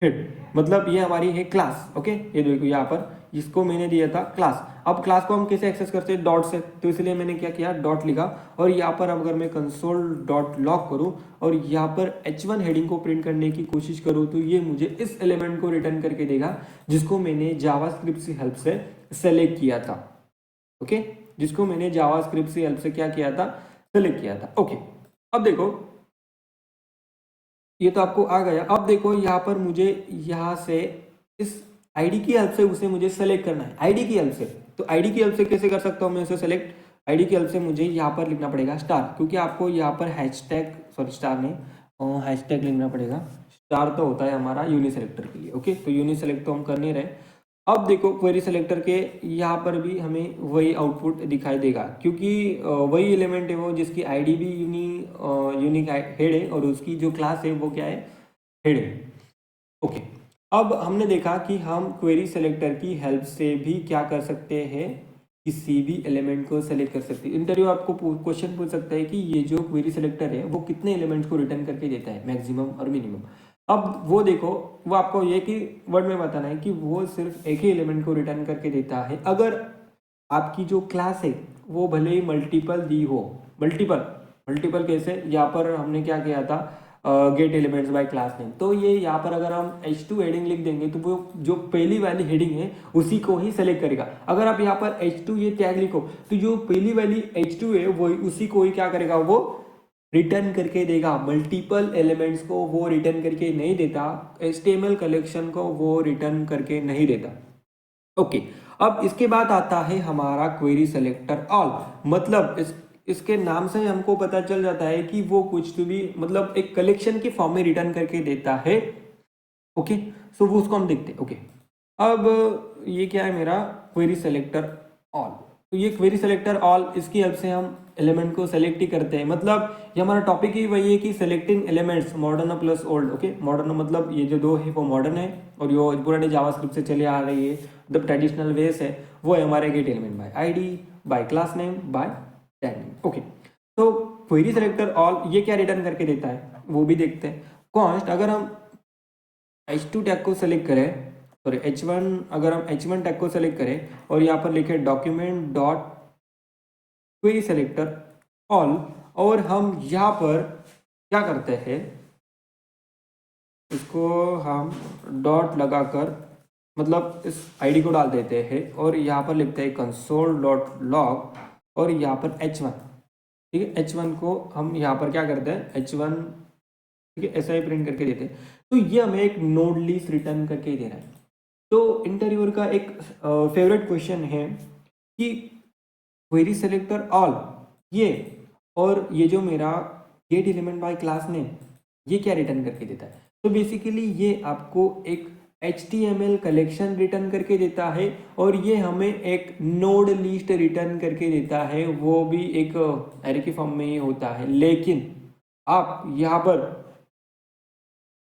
हेड, मतलब ये हमारी है क्लास। ओके, ये देखो यहाँ पर जिसको मैंने दिया था क्लास। अब क्लास को हम कैसे एक्सेस करते हैं, डॉट से, तो इसलिए मैंने क्या किया, डॉट लिखा। और यहाँ पर अगर मैं कंसोल डॉट लॉग करूँ और यहाँ पर H1 हेडिंग को प्रिंट करने की कोशिश करूँ, तो ये मुझे इस एलिमेंट को रिटर्न करके देगा जिसको मैंने जावास्क्रिप्ट की हेल्प से सेलेक्ट किया था। ओके, जिसको मैंने जावास्क्रिप्ट की हेल्प से क्या किया था, सेलेक्ट किया था। ओके, अब देखो ये तो आपको आ गया। अब देखो यहाँ पर मुझे यहाँ से इस आईडी की हेल्प से उसे मुझे सेलेक्ट करना है, आईडी की हेल्प से। तो आईडी की हेल्प से कैसे कर सकता हूँ मैं उसे सेलेक्ट, आईडी की हेल्प से मुझे यहाँ पर लिखना पड़ेगा स्टार, क्योंकि आपको यहाँ पर हैशटैग, सॉरी स्टार नहीं, हैशटैग लिखना पड़ेगा। स्टार तो होता है हमारा यूनी सेलेक्टर के लिए। ओके, तो यूनी सेलेक्ट तो हम कर नहीं रहे। अब देखो क्वेरी सेलेक्टर के यहाँ पर भी हमें वही आउटपुट दिखाई देगा, क्योंकि वही एलिमेंट है वो जिसकी आईडी भी यूनिक हेड है और उसकी जो क्लास है वो क्या है, हेड है। ओके, अब हमने देखा कि हम क्वेरी सेलेक्टर की हेल्प से भी क्या कर सकते हैं, किसी भी एलिमेंट को सेलेक्ट कर सकते हैं। इंटरव्यू आपको क्वेश्चन पूछ सकता है कि ये जो क्वेरी सेलेक्टर है वो कितने एलिमेंट्स को रिटर्न करके देता है, मैक्सिमम और मिनिमम। अब वो देखो, वो आपको ये कि वर्ड में बताना है कि वो सिर्फ एक ही एलिमेंट को रिटर्न करके देता है अगर आपकी जो क्लास है वो भले ही मल्टीपल दी हो। मल्टीपल मल्टीपल कैसे, यहाँ पर हमने क्या किया था, gate elements by class name. तो ये यहाँ पर अगर हम H2 हेडिंग लिख देंगे तो वो जो पहली वाली हेडिंग है उसी को ही सेलेक्ट करेगा। अगर आप यहाँ पर H2 ये टैग लिखो तो जो पहली वाली H2 है वो उसी को ही क्या करेगा, वो रिटर्न करके देगा। मल्टीपल एलिमेंट्स को वो रिटर्न करके नहीं देता, HTML कलेक्शन को वो रिटर्न करके नहीं देता। ओके, अब इसके बाद आता है हमारा क्वेरी सेलेक्टर ऑल। मतलब इसके नाम से हमको पता चल जाता है कि वो कुछ तो भी मतलब एक कलेक्शन की फॉर्म में रिटर्न करके देता है। ओके, सो वो उसको हम देखते हैं। ओके, अब ये क्या है मेरा क्वेरी सेलेक्टर ऑल। तो ये क्वेरी सेलेक्टर ऑल, इसकी हेल्प से हम एलिमेंट को सेलेक्ट ही करते हैं। मतलब ये हमारा टॉपिक ही वही है कि selecting elements modern plus old. Okay, modern मतलब ये जो दो है वो मॉडर्न है और जो पुराने जावास्क्रिप्ट से चले आ रही है, मतलब ट्रेडिशनल वेस है, वो है हमारे get element by ID, by class name, by tag name. Okay, तो क्वेरी सेलेक्टर ऑल ये क्या रिटर्न करके देता है वो भी देखते हैं। कॉन्स्ट, अगर हम H2 टैग को सेलेक्ट करें, सॉरी H1, अगर हम H1 टैग को सेलेक्ट करें और यहाँ पर लिखे document dot query selector all, और हम यहाँ पर क्या करते हैं, इसको हम डॉट लगाकर मतलब इस आईडी को डाल देते हैं और यहाँ पर लिखते हैं कंसोल डॉट लॉग और यहाँ पर H1। ठीक है, H1 को हम यहाँ पर क्या करते हैं, H1 ठीक है ऐसा ही प्रिंट करके देते हैं। तो ये हमें एक नोड लिस्ट रिटर्न करके दे रहा है। तो इंटरव्यूअर का एक फेवरेट क्वेश्चन है कि क्वेरी सेलेक्टर ऑल ये और ये जो मेरा gate element bye class name ये क्या रिटर्न करके देता है। तो बेसिकली ये आपको एक HTML कलेक्शन रिटर्न करके देता है और ये हमें एक नोड लिस्ट रिटर्न करके देता है, वो भी एक एरे के फॉर्म में ही होता है। लेकिन आप यहाँ पर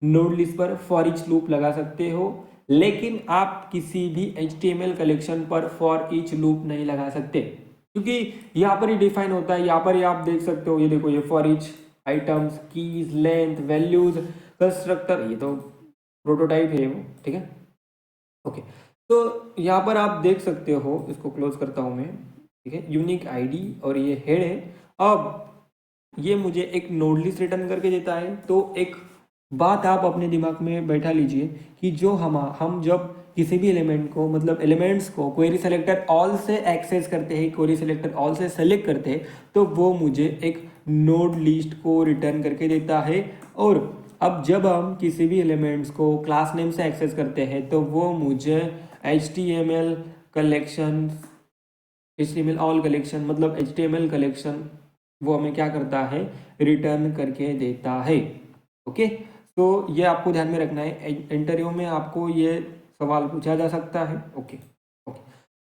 नोड लिस्ट पर फॉर ईच लूप लगा सकते हो, लेकिन आप किसी भी HTML कलेक्शन पर फॉर ईच लूप नहीं लगा सकते, क्योंकि यहाँ पर ही डिफाइन होता है। यहाँ पर ही आप देख सकते हो, ये देखो ये for each items, keys, length, values, constructor, ये तो प्रोटोटाइप है वो। ठीक है, ओके, तो यहाँ पर आप देख सकते हो, इसको क्लोज करता हूँ मैं। ठीक है, यूनिक आईडी और ये हेड है। अब ये मुझे एक नोड लिस्ट रिटर्न करके देता है। तो एक बात आप अपने दिमाग में बैठा लीजिए कि जो हम जब किसी भी एलिमेंट को मतलब एलिमेंट्स को क्वेरी सेलेक्टर ऑल से एक्सेस करते हैं, क्वेरी सेलेक्टर ऑल से सेलेक्ट करते हैं, तो वो मुझे एक नोड लिस्ट को रिटर्न करके देता है। और अब जब हम किसी भी एलिमेंट्स को क्लास नेम से एक्सेस करते हैं तो वो मुझे HTML collection, HTML all collection मतलब HTML कलेक्शन वो हमें क्या करता है, रिटर्न करके देता है। ओके, तो ये आपको ध्यान में रखना है, इंटरव्यू में आपको ये सवाल पूछा जा सकता है। ओके ओके,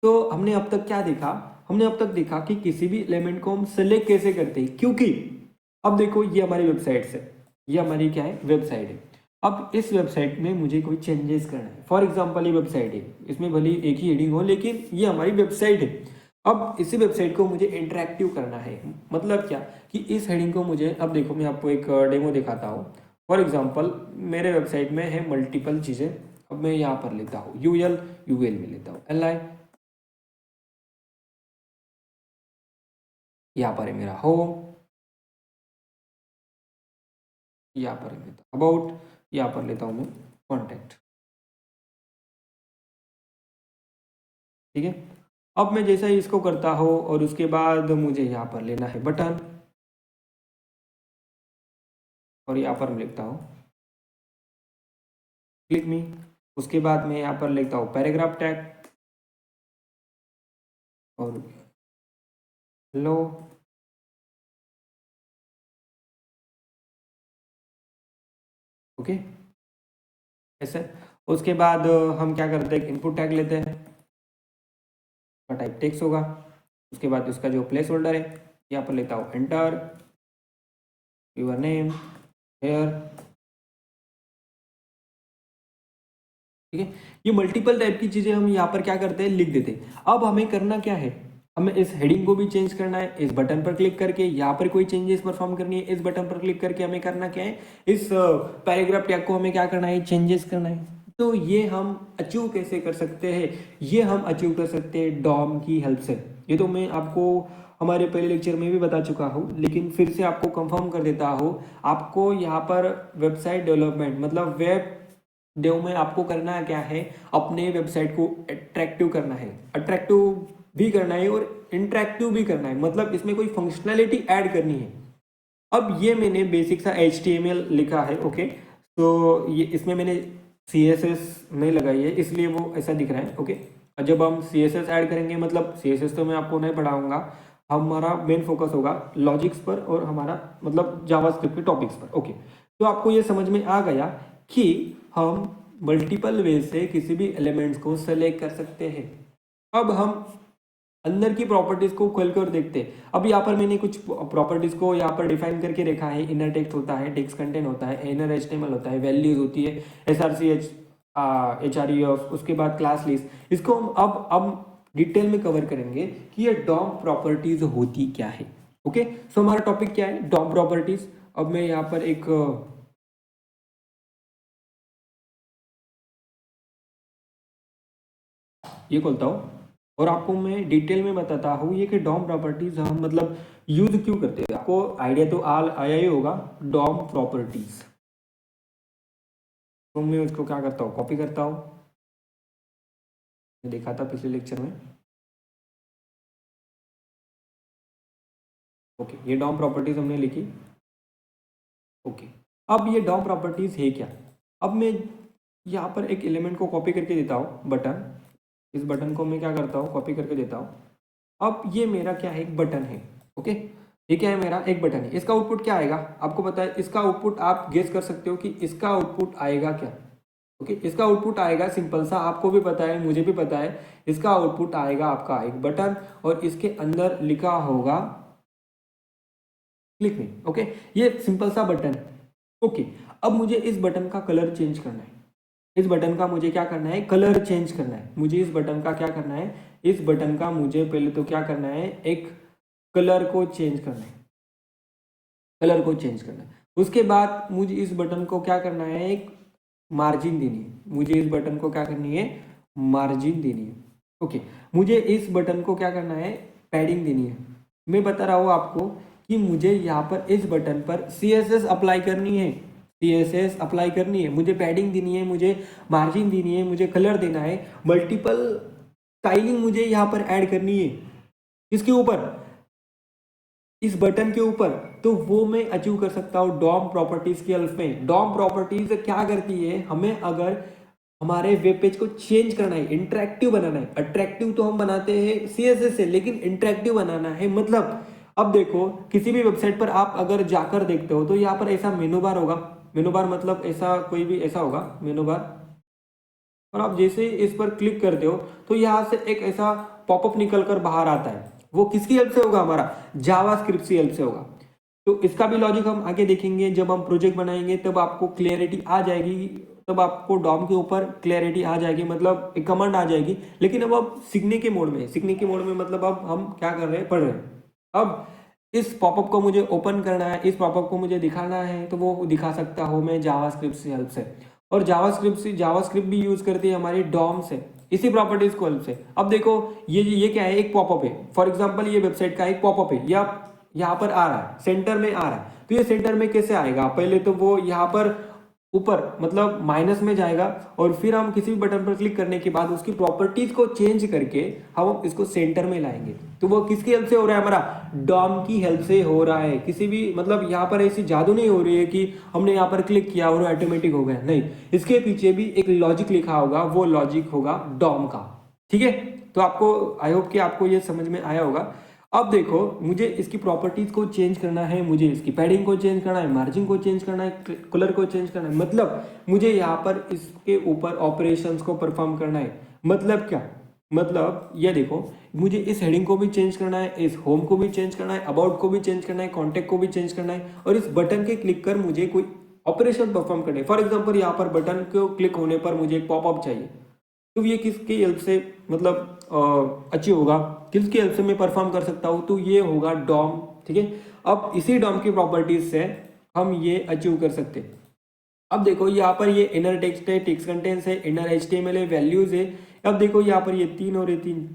तो हमने अब तक क्या देखा, हमने अब तक देखा कि किसी भी एलिमेंट को हम सेलेक्ट कैसे करते हैं, क्योंकि अब देखो ये हमारी वेबसाइट है, ये हमारी क्या है, वेबसाइट है। अब इस वेबसाइट में मुझे कोई चेंजेस करना है, फॉर एग्जांपल ये वेबसाइट है, इसमें भले एक ही हेडिंग हो लेकिन ये हमारी वेबसाइट है। अब इसी वेबसाइट को मुझे इंटरेक्टिव करना है, मतलब क्या कि इस हेडिंग को मुझे, अब देखो मैं आपको एक डेमो दिखाता हूँ। फॉर एग्जांपल मेरे वेबसाइट में है मल्टीपल चीज़ें, अब मैं यहाँ पर लेता हूँ यूएल में लेता हूँ एल, यहाँ पर है मेरा होम, यहाँ पर लेता हूँ अबाउट, यहाँ पर लेता हूँ मैं कॉन्टैक्ट। ठीक है, अब मैं जैसा ही इसको करता हूँ और उसके बाद मुझे यहाँ पर लेना है बटन, और यहाँ पर मैं लिखता हूँ क्लिक मी। उसके बाद मैं यहाँ पर लिखता हूँ पैराग्राफ टैग और लो। ओके, ऐसे उसके बाद हम क्या करते हैं, इनपुट टैग लेते हैं, का टाइप टेक्स्ट होगा। उसके बाद उसका जो प्लेस होल्डर है यहाँ पर लेता हूँ एंटर योर नेम हेयर। ठीक है, ये मल्टीपल टाइप की चीजें हम यहाँ पर क्या करते हैं, लिख देते हैं। अब हमें करना क्या है, हमें इस हेडिंग को भी चेंज करना है, इस बटन पर क्लिक करके यहाँ पर कोई चेंजेस परफॉर्म करनी है, इस बटन पर क्लिक करके हमें करना क्या है, इस पैराग्राफ टैग को हमें क्या करना है, चेंजेस करना है। तो ये हम अचीव कैसे कर सकते हैं, ये हम अचीव कर सकते हैं डॉम की हेल्प से। ये तो मैं आपको हमारे पहले लेक्चर में भी बता चुका हूँ, लेकिन फिर से आपको कंफर्म कर देता हूँ। आपको यहाँ पर वेबसाइट डेवलपमेंट मतलब वेब डेव में आपको करना क्या है, अपने वेबसाइट को अट्रैक्टिव करना है, अट्रैक्टिव भी करना है और इंटरेक्टिव भी करना है, मतलब इसमें कोई फंक्शनैलिटी ऐड करनी है। अब ये मैंने बेसिक सा HTML लिखा है। ओके, तो ये इसमें मैंने CSS नहीं लगाई है, इसलिए वो ऐसा दिख रहा है। ओके, और जब हम CSS ऐड करेंगे, मतलब CSS तो मैं आपको नहीं पढ़ाऊंगा, हमारा मेन फोकस होगा लॉजिक्स पर और हमारा मतलब जावास्क्रिप्ट के टॉपिक्स पर। ओके, तो आपको ये समझ में आ गया कि हम मल्टीपल वे से किसी भी एलिमेंट्स को सेलेक्ट कर सकते हैं। अब हम अंदर की प्रॉपर्टीज को खोलकर देखते हैं। अब यहाँ पर मैंने कुछ प्रॉपर्टीज को यहाँ पर डिफाइन करके रखा है। इनर टेक्स्ट होता है, टेक्स्ट कंटेंट होता है, इनर HTML होता है, वैल्यूज होती है, SRCH HREF, उसके बाद क्लास लिस्ट। इसको हम अब डिटेल में कवर करेंगे कि ये डॉम प्रॉपर्टीज होती क्या है। ओके, सो हमारा टॉपिक क्या है, डॉम प्रॉपर्टीज। अब मैं यहाँ पर एक ये खोलता हूँ और आपको मैं डिटेल में बताता हूँ ये कि डॉम प्रॉपर्टीज हम मतलब यूज क्यों करते हैं। आपको आइडिया तो आया ही होगा डॉम प्रॉपर्टीज। तो मैं उसको क्या करता हूँ, कॉपी करता हूँ, देखा था पिछले लेक्चर में। ओके, ये डॉम प्रॉपर्टीज हमने लिखी। ओके, अब ये डॉम प्रॉपर्टीज है क्या। अब मैं यहाँ पर एक एलिमेंट को कॉपी करके देता हूँ, बटन। इस बटन को मैं क्या करता हूँ, कॉपी करके देता हूँ। अब ये मेरा क्या है, एक बटन है। ओके, ये क्या है, मेरा एक बटन है। इसका आउटपुट क्या आएगा, आपको पता है इसका आउटपुट, आप गेस कर सकते हो कि इसका आउटपुट आएगा क्या। ओके, इसका आउटपुट आएगा सिंपल सा, आपको भी पता है मुझे भी पता है, इसका आउटपुट आएगा आपका एक बटन और इसके अंदर लिखा होगा क्लिक मी। ओके, ये सिंपल सा बटन। ओके, अब मुझे इस बटन का कलर चेंज करना है। इस बटन का मुझे क्या करना है, कलर चेंज करना है। मुझे इस बटन का क्या करना है, इस बटन का मुझे पहले तो क्या करना है, एक कलर को चेंज करना है, कलर को चेंज करना है। उसके बाद मुझे इस बटन को क्या करना है, एक मार्जिन देनी है। मुझे इस बटन को क्या करनी है, मार्जिन देनी है। ओके, मुझे इस बटन को क्या करना है, पैडिंग देनी है। मैं बता रहा हूँ आपको कि मुझे यहाँ पर इस बटन पर CSS अप्लाई करनी है, CSS अप्लाई करनी है, मुझे पैडिंग देनी है, मुझे मार्जिन देनी है, मुझे कलर देना है, मल्टीपल स्टाइलिंग मुझे यहाँ पर ऐड करनी है। इसके ऊपर, इस बटन के ऊपर, तो वो मैं अचीव कर सकता हूँ डॉम प्रॉपर्टीज की हेल्प में। डॉम प्रॉपर्टीज क्या करती है, हमें अगर हमारे वेब पेज को चेंज करना है, इंटरेक्टिव बनाना है। अट्रैक्टिव तो हम बनाते हैं CSS से, लेकिन इंटरेक्टिव बनाना है। मतलब अब देखो किसी भी वेबसाइट पर आप अगर जाकर देखते हो तो यहाँ पर ऐसा मेनू बार होगा। मेनू बार मतलब ऐसा कोई भी ऐसा होगा मेनू बार, और आप जैसे ही इस पर क्लिक करते हो तो यहाँ से एक ऐसा पॉपअप निकल कर बाहर आता है। वो किसकी हेल्प से होगा? हमारा जावास्क्रिप्ट की हेल्प से होगा। तो इसका भी लॉजिक हम आगे देखेंगे, जब हम प्रोजेक्ट बनाएंगे तब आपको क्लियरिटी आ जाएगी, तब आपको डॉम के ऊपर क्लियरिटी आ जाएगी, मतलब एक कमांड आ जाएगी। लेकिन अब आप सीखने के मोड में, सीखने के मोड में मतलब अब हम क्या कर रहे हैं, पढ़ रहे हैं। अब इस पॉपअप को मुझे ओपन करना है, इस पॉपअप को मुझे दिखाना है, तो वो दिखा सकता हूँ मैं जावास्क्रिप्ट की हेल्प से। और जावास्क्रिप्ट भी यूज करती है हमारी डॉम से, इसी प्रॉपर्टीज को हेल्प से। अब देखो ये क्या है, एक पॉपअप है। फॉर एग्जांपल ये वेबसाइट का एक पॉपअप है, या यहाँ पर आ रहा है, सेंटर में आ रहा है। तो ये सेंटर में कैसे आएगा? पहले तो वो यहाँ पर ऊपर मतलब माइनस में जाएगा, और फिर हम किसी भी बटन पर क्लिक करने के बाद उसकी प्रॉपर्टीज को चेंज करके हम इसको सेंटर में लाएंगे। तो वो किसकी हेल्प से हो रहा है? हमारा डॉम की हेल्प से हो रहा है। किसी भी मतलब यहाँ पर ऐसी जादू नहीं हो रही है कि हमने यहाँ पर क्लिक किया और वो ऑटोमेटिक हो गया, नहीं। इसके पीछे भी एक लॉजिक लिखा होगा, वो लॉजिक होगा डॉम का। ठीक है, तो आपको आई होप कि आपको ये समझ में आया होगा। अब देखो, मुझे इसकी प्रॉपर्टीज को चेंज करना है, मुझे इसकी पैडिंग को चेंज करना है, मार्जिन को चेंज करना है, कलर को चेंज करना है। मतलब मुझे यहाँ पर इसके ऊपर ऑपरेशंस को परफॉर्म करना है। मतलब क्या? मतलब ये देखो, मुझे इस हेडिंग को भी चेंज करना है, इस होम को भी चेंज करना है, अबाउट को भी चेंज करना है, कॉन्टेक्ट को भी चेंज करना है, और इस बटन के क्लिक कर मुझे कोई ऑपरेशन परफॉर्म करना है। फॉर एग्जाम्पल यहाँ पर बटन को क्लिक होने पर मुझे एक पॉपअप चाहिए, तो ये किसकी हेल्प से मतलब अचीव होगा, किसकी हेल्प से मैं परफॉर्म कर सकता हूँ? तो ये होगा डॉम। ठीक है, अब इसी डॉम की प्रॉपर्टीज से हम ये अचीव कर सकते हैं। अब देखो यहाँ पर ये इनर टेक्स्ट है, टेक्स्ट कंटेंट्स है, इनर एचटीएमएल है, वैल्यूज है। अब देखो यहाँ पर ये 3 और ये 3,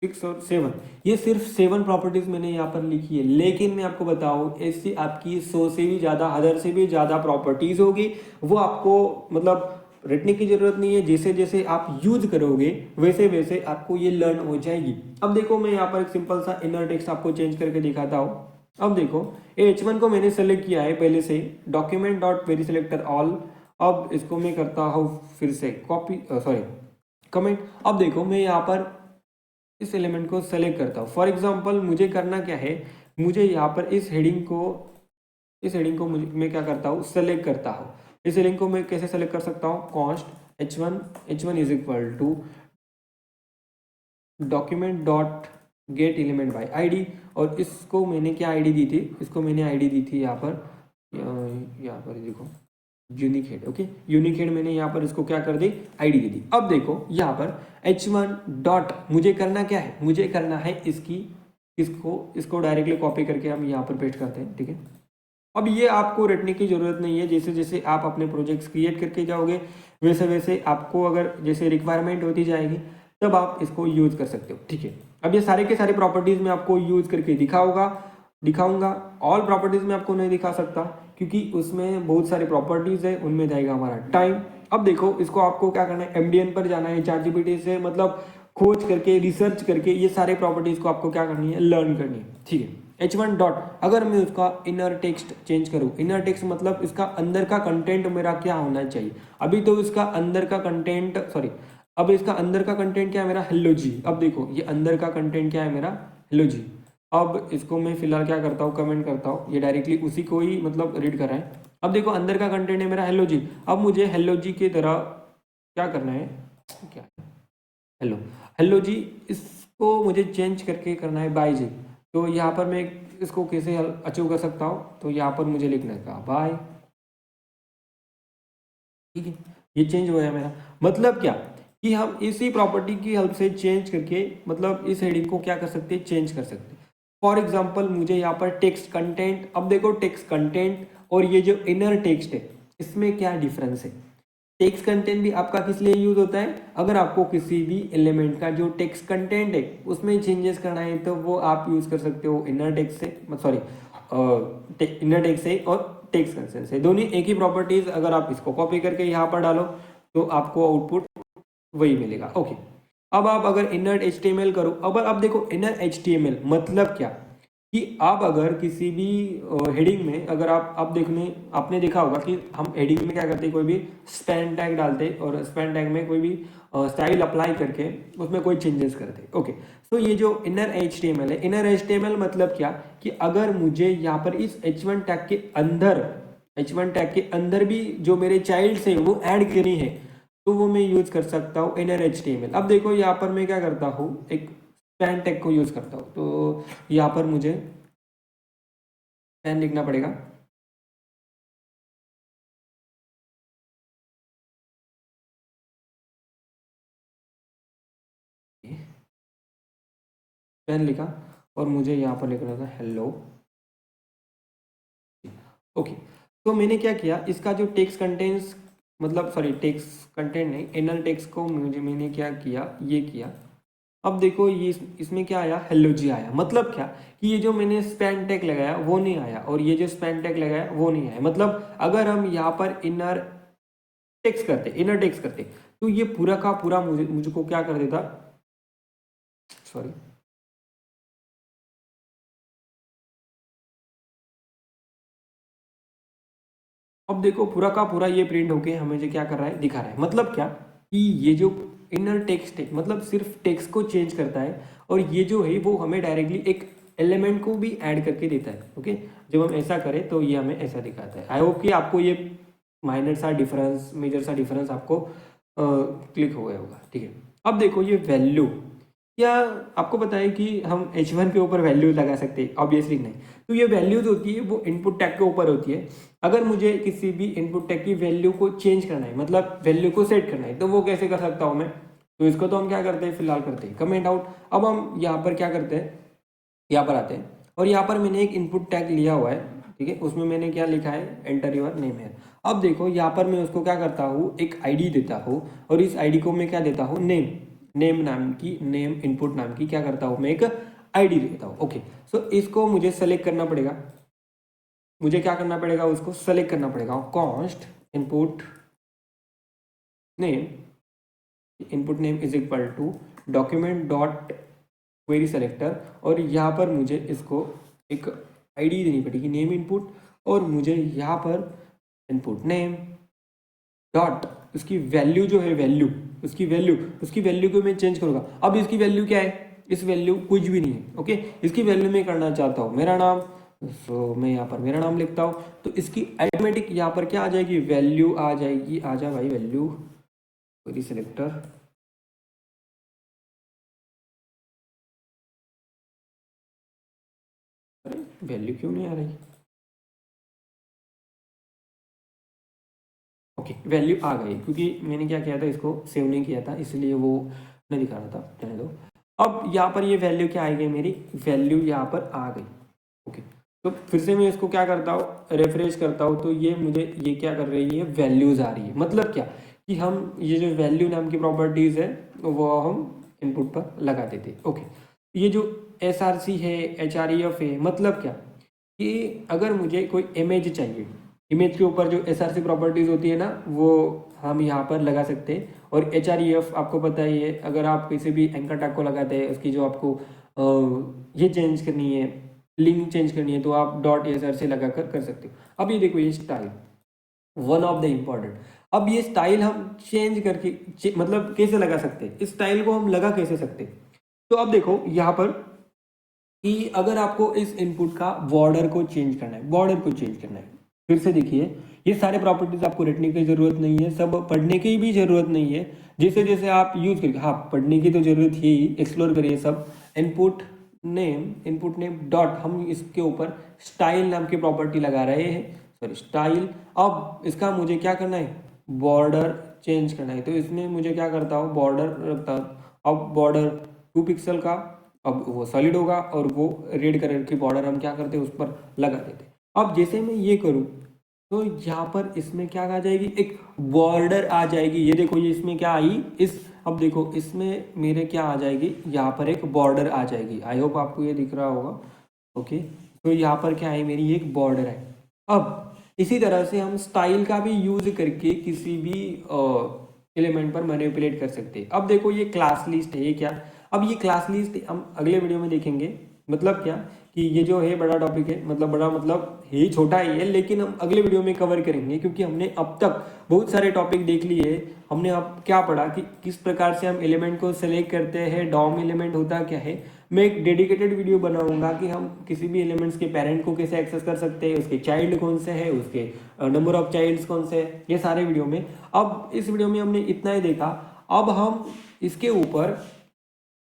6 और 7, ये सिर्फ 7 प्रॉपर्टीज मैंने यहाँ पर लिखी है। लेकिन मैं आपको बताऊं, ऐसी आपकी 100 से भी ज्यादा, 1000 से भी ज्यादा प्रॉपर्टीज होगी। वो आपको मतलब रटने की जरूरत नहीं है, जैसे जैसे आप यूज करोगे वैसे वैसे आपको ये लर्न हो जाएगी। अब देखो, मैं यहाँ पर एक सिंपल सा इनर टेक्स्ट आपको चेंज करके दिखाता हूँ। अब देखो, H1 को मैंने सेलेक्ट किया है पहले से, document dot query selector all. अब इसको मैं करता हूँ फिर से कॉपी, सॉरी कमेंट। अब देखो, मैं यहाँ पर इस एलिमेंट को सेलेक्ट करता हूँ। फॉर एग्जाम्पल मुझे करना क्या है, मुझे यहाँ पर इस हेडिंग को मैं क्या करता हूँ, सेलेक्ट करता हूँ। इस हेडिंग को मैं कैसे सेलेक्ट कर सकता हूँ? Const H1 is equal to document dot get element by ID. और इसको मैंने क्या आईडी दी थी? इसको मैंने आईडी दी थी यहाँ पर देखो, unique head. Okay, unique head मैंने यहाँ पर इसको क्या कर दी? आईडी दे दी। अब देखो यहाँ पर H1 डॉट, मुझे करना क्या है? मुझे करना है इसको डायरेक्टली कॉपी करके हम यहाँ पर पेस्ट करते हैं। ठीक है, अब ये आपको रटने की जरूरत नहीं है। जैसे जैसे आप अपने प्रोजेक्ट्स क्रिएट करके जाओगे वैसे वैसे आपको अगर जैसे रिक्वायरमेंट होती जाएगी तब आप इसको यूज कर सकते हो। ठीक है, अब ये सारे के सारे प्रॉपर्टीज में आपको यूज करके दिखाऊंगा। ऑल प्रॉपर्टीज में आपको नहीं दिखा सकता क्योंकि उसमें बहुत सारी प्रॉपर्टीज है, उनमें जाएगा हमारा टाइम। अब देखो, इसको आपको क्या करना है, MDN पर जाना है, ChatGPT से मतलब खोज करके, रिसर्च करके ये सारे प्रॉपर्टीज को आपको क्या करनी है, लर्न करनी है। ठीक है, H1 डॉट, अगर मैं उसका इनर टेक्स्ट चेंज करूँ, इनर टेक्स्ट मतलब इसका अंदर का कंटेंट मेरा क्या होना चाहिए। अभी तो इसका अंदर का कंटेंट, सॉरी, अब इसका अंदर का कंटेंट क्या है मेरा, हेलो जी। अब देखो, ये अंदर का कंटेंट क्या है मेरा, हेलो जी। अब इसको मैं फिलहाल क्या करता हूँ, कमेंट करता हूँ, ये डायरेक्टली उसी को ही मतलब रीड कर रहा है। अब देखो, अंदर का कंटेंट है मेरा हेलो जी। अब मुझे हेलो जी की तरह क्या करना है, क्या हेलो हेलो जी, इसको मुझे चेंज करके करना है बाय जी। तो यहाँ पर मैं इसको कैसे अचीव कर सकता हूँ? तो यहाँ पर मुझे लिखना है बाय। ठीक है, ये चेंज हो गया मेरा। मतलब क्या कि हम इसी प्रॉपर्टी की हेल्प से चेंज करके मतलब इस हेडिंग को क्या कर सकते हैं, चेंज कर सकते हैं। फॉर एग्जाम्पल मुझे यहाँ पर टेक्स्ट कंटेंट, अब देखो टेक्स्ट कंटेंट और ये जो इनर टेक्स्ट है इसमें क्या डिफरेंस है। टेक्स्ट कंटेंट भी आपका किस लिए यूज होता है, अगर आपको किसी भी एलिमेंट का जो टेक्स्ट कंटेंट है उसमें चेंजेस करना है तो वो आप यूज कर सकते हो इनर टेक्स्ट से, सॉरी इनर टेक्स्ट से और टेक्स्ट कंटेंट से, दोनों एक ही प्रॉपर्टीज। अगर आप इसको कॉपी करके यहाँ पर डालो तो आपको आउटपुट वही मिलेगा। ओके, अब आप अगर इनर HTML करो, अब देखो इनर HTML मतलब क्या कि आप अगर किसी भी हेडिंग में, अगर आप देखने आपने देखा होगा कि हम हेडिंग में क्या करते हैं, कोई भी स्पैन टैग डालते और स्पैन टैग में कोई भी स्टाइल अप्लाई करके उसमें कोई चेंजेस करते। ओके, तो ये जो इनर HTML है, इनर HTML मतलब क्या कि अगर मुझे यहाँ पर इस H1 टैग के अंदर H1 टैग के अंदर भी जो मेरे चाइल्ड है वो ऐड करनी है, तो वो मैं यूज कर सकता हूँ इनर HTML। अब देखो यहाँ पर मैं क्या करता हूँ, एक स्पैन टैग को यूज करता हूँ। तो यहाँ पर मुझे स्पैन लिखना पड़ेगा। स्पैन लिखा और मुझे यहाँ पर लिखना था हेलो। ओके, तो मैंने क्या किया, इसका जो टेक्स्ट कंटेंट्स, मतलब सॉरी टेक्स्ट कंटेंट नहीं, इनर टेक्स्ट को मैंने क्या किया, ये किया। अब देखो ये इसमें क्या आया, हेलो जी आया। मतलब क्या कि ये जो मैंने स्पैन टैग लगाया वो नहीं आया, और ये जो स्पैन टैग लगाया वो नहीं आया। मतलब अगर हम यहाँ पर इनर टेक्स्ट करते तो ये पूरा का पूरा मुझको क्या कर देता, सॉरी, अब देखो पूरा का पूरा ये प्रिंट होके हमें जो क्या कर रहा है, दिखा रहा है। मतलब क्या कि ये जो इनर टेक्स्ट है मतलब सिर्फ टेक्स्ट को चेंज करता है, और ये जो है वो हमें डायरेक्टली एक एलिमेंट को भी ऐड करके देता है। ओके, जब हम ऐसा करें तो ये हमें ऐसा दिखाता है। आई होप कि आपको ये माइनर सा डिफरेंस, मेजर सा डिफरेंस आपको क्लिक हो गया होगा। ठीक है, अब देखो ये वैल्यू, क्या आपको पता है कि हम H1 के ऊपर वैल्यू लगा सकते हैं? ऑब्वियसली नहीं। तो ये वैल्यूज होती है वो इनपुट टैग के ऊपर होती है। अगर मुझे किसी भी इनपुट टैग की वैल्यू को चेंज करना है, मतलब वैल्यू को सेट करना है, तो वो कैसे कर सकता हूँ मैं? तो इसको तो हम क्या करते हैं, फिलहाल करते हैं कमेंट आउट। अब हम यहाँ पर क्या करते हैं, यहाँ पर आते हैं, और यहाँ पर मैंने एक इनपुट टैग लिया हुआ है। ठीक है, उसमें मैंने क्या लिखा है, एंटर योर नेम है। अब देखो यहाँ पर मैं उसको क्या करता हूँ, एक आईडी देता हूँ, और इस आईडी को मैं क्या देता हूँ, नेम नाम की, नेम इनपुट नाम की क्या करता हूँ मैं, एक आईडी देता हूँ। ओके, सो इसको मुझे सेलेक्ट करना पड़ेगा। मुझे क्या करना पड़ेगा, उसको सेलेक्ट करना पड़ेगा। Const input name is equal to document dot query selector, और यहाँ पर मुझे इसको एक आईडी देनी पड़ेगी, नेम इनपुट, और मुझे यहाँ पर इनपुट नेम डॉट उसकी वैल्यू जो है, उसकी वैल्यू को मैं चेंज करूँगा। अब इसकी वैल्यू क्या है, इस वैल्यू कुछ भी नहीं है। ओके, इसकी वैल्यू मैं करना चाहता हूँ मेरा नाम, सो मैं यहाँ पर मेरा नाम लिखता हूँ। तो इसकी ऑटोमेटिक यहाँ पर क्या आ जाएगी, वैल्यू आ जाएगी। आ जा भाई वैल्यू, क्वेरी सेलेक्टर, वैल्यू क्यों नहीं आ रही? ओके, वैल्यू आ गई, क्योंकि मैंने क्या किया था, इसको सेव नहीं किया था, इसलिए वो नहीं दिखा रहा था। रहने दो। अब यहाँ पर ये वैल्यू क्या आएगी, मेरी वैल्यू यहाँ पर आ गई। ओके, तो फिर से मैं इसको क्या करता हूँ, रिफ्रेश करता हूँ, तो ये मुझे ये क्या कर रही है, वैल्यूज आ रही है। मतलब क्या कि हम ये जो वैल्यू नाम की प्रॉपर्टीज है वो हम इनपुट पर लगा देते। ओके, ये जो SRC है, HREF है, मतलब क्या कि अगर मुझे कोई इमेज चाहिए, इमेज के ऊपर जो SRC प्रॉपर्टीज होती है ना, वो हम यहाँ पर लगा सकते हैं। और HREF आपको पता ही है, अगर आप किसी भी एंकर टैग को लगाते हैं, उसकी जो आपको ये चेंज करनी है, लिंक चेंज करनी है, तो आप .SRC लगा कर सकते हो। अब ये देखो, ये style one of the important. अब ये स्टाइल हम चेंज करके मतलब कैसे लगा सकते हैं, इस स्टाइल को हम लगा कैसे सकते हैं? तो अब देखो यहाँ पर कि अगर आपको इस इनपुट का बॉर्डर को चेंज करना है, फिर से देखिए, ये सारे प्रॉपर्टीज आपको रटने की जरूरत नहीं है, सब पढ़ने की भी जरूरत नहीं है। जैसे जैसे आप यूज करिए, हाँ पढ़ने की तो जरूरत है ही, एक्सप्लोर करिए सब। इनपुट नेम डॉट, हम इसके ऊपर स्टाइल नाम की प्रॉपर्टी लगा रहे हैं, सॉरी स्टाइल। अब इसका मुझे क्या करना है, बॉर्डर चेंज करना है, तो इसमें मुझे क्या करता हूँ, बॉर्डर रखता हूँ। अब बॉर्डर 2 पिक्सल का, अब वो सॉलिड होगा, और वो रेड कलर की बॉर्डर हम क्या करते हैं, उस पर लगा देते हैं। अब जैसे मैं ये करूँ तो यहाँ पर इसमें क्या आ जाएगी, एक बॉर्डर आ जाएगी। ये देखो, ये इसमें क्या आई, इस अब देखो इसमें मेरे क्या आ जाएगी, यहाँ पर एक बॉर्डर आ जाएगी। आई होप आपको ये दिख रहा होगा। ओके, तो यहाँ पर क्या है, मेरी एक बॉर्डर है। अब इसी तरह से हम स्टाइल का भी यूज करके किसी भी एलिमेंट पर मैनिपुलेट कर सकते हैं। अब देखो, ये क्लास लिस्ट है, ये क्या, अब ये क्लास लिस्ट हम अगले वीडियो में देखेंगे। मतलब क्या कि ये जो है बड़ा टॉपिक है, मतलब बड़ा मतलब है, छोटा ही है, लेकिन हम अगले वीडियो में कवर करेंगे, क्योंकि हमने अब तक बहुत सारे टॉपिक देख लिए। हमने अब क्या पढ़ा कि किस प्रकार से हम एलिमेंट को सेलेक्ट करते हैं, डॉम एलिमेंट होता क्या है, मैं एक डेडिकेटेड वीडियो बनाऊंगा कि हम किसी भी एलिमेंट्स के पेरेंट को कैसे एक्सेस कर सकते हैं, उसके चाइल्ड कौन से है, उसके नंबर ऑफ चाइल्ड्स कौन से है, ये सारे वीडियो में। अब इस वीडियो में हमने इतना ही देखा। अब हम इसके ऊपर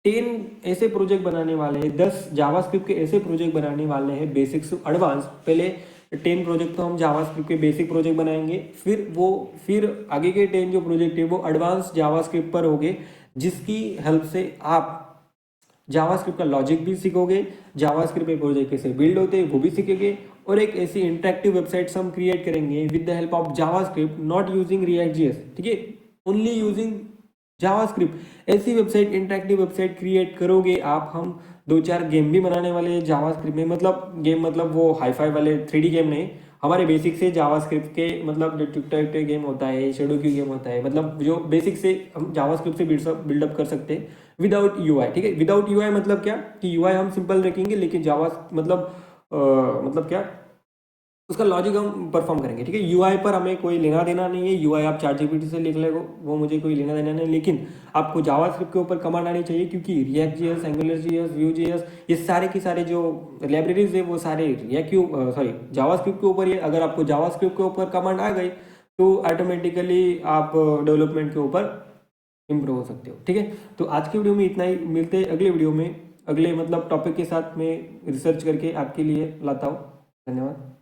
10 ऐसे प्रोजेक्ट बनाने वाले हैं, 10 जावास्क्रिप्ट के ऐसे प्रोजेक्ट बनाने वाले हैं बेसिक से एडवांस। पहले 10 प्रोजेक्ट तो हम जावास्क्रिप्ट के बेसिक प्रोजेक्ट बनाएंगे, फिर आगे के 10 जो प्रोजेक्ट है वो एडवांस जावास्क्रिप्ट पर होंगे, जिसकी हेल्प से आप जावास्क्रिप्ट का लॉजिक भी सीखोगे, जावास्क्रिप्ट पे प्रोजेक्ट कैसे बिल्ड होते हैं वो भी सीखेंगे, और एक ऐसी इंटरेक्टिव वेबसाइट्स हम क्रिएट करेंगे with the help of JavaScript, not using React JS, ठीक है, ओनली यूजिंग जावास्क्रिप्ट। ऐसी वेबसाइट, इंटरेक्टिव वेबसाइट क्रिएट करोगे आप। हम 2-4 गेम भी बनाने वाले हैं जावास्क्रिप्ट में, मतलब गेम मतलब वो हाईफाई वाले 3D गेम नहीं, हमारे बेसिक से जावास्क्रिप्ट के, मतलब जो टिक गेम होता है, शेडो क्यू गेम होता है, मतलब जो बेसिक से हम जावास्क्रिप्ट से बिल्डअप कर सकते हैं विदाउट यूआई, ठीक है। विदाउट यूआई मतलब क्या कि यूआई हम सिंपल रखेंगे, लेकिन जावा मतलब क्या, उसका लॉजिक हम परफॉर्म करेंगे, ठीक है। यूआई पर हमें कोई लेना देना नहीं है, यूआई आप ChatGPT से लिख लेगो, वो मुझे कोई लेना देना नहीं, लेकिन आपको जावास्क्रिप्ट के ऊपर कमांड आनी चाहिए, क्योंकि React JS, Angular JS, view GS, ये सारे की सारे जो लाइब्रेरीज है वो सारे जावास्क्रिप्ट के ऊपर ही है। अगर आपको जावास्क्रिप्ट के ऊपर कमांड आ गई तो ऑटोमेटिकली आप डेवलपमेंट के ऊपर इम्प्रूव हो सकते हो, ठीक है। तो आज की वीडियो में इतना ही, मिलते हैं अगले वीडियो में, अगले मतलब टॉपिक के साथ में रिसर्च करके आपके लिए लाता हूँ। धन्यवाद।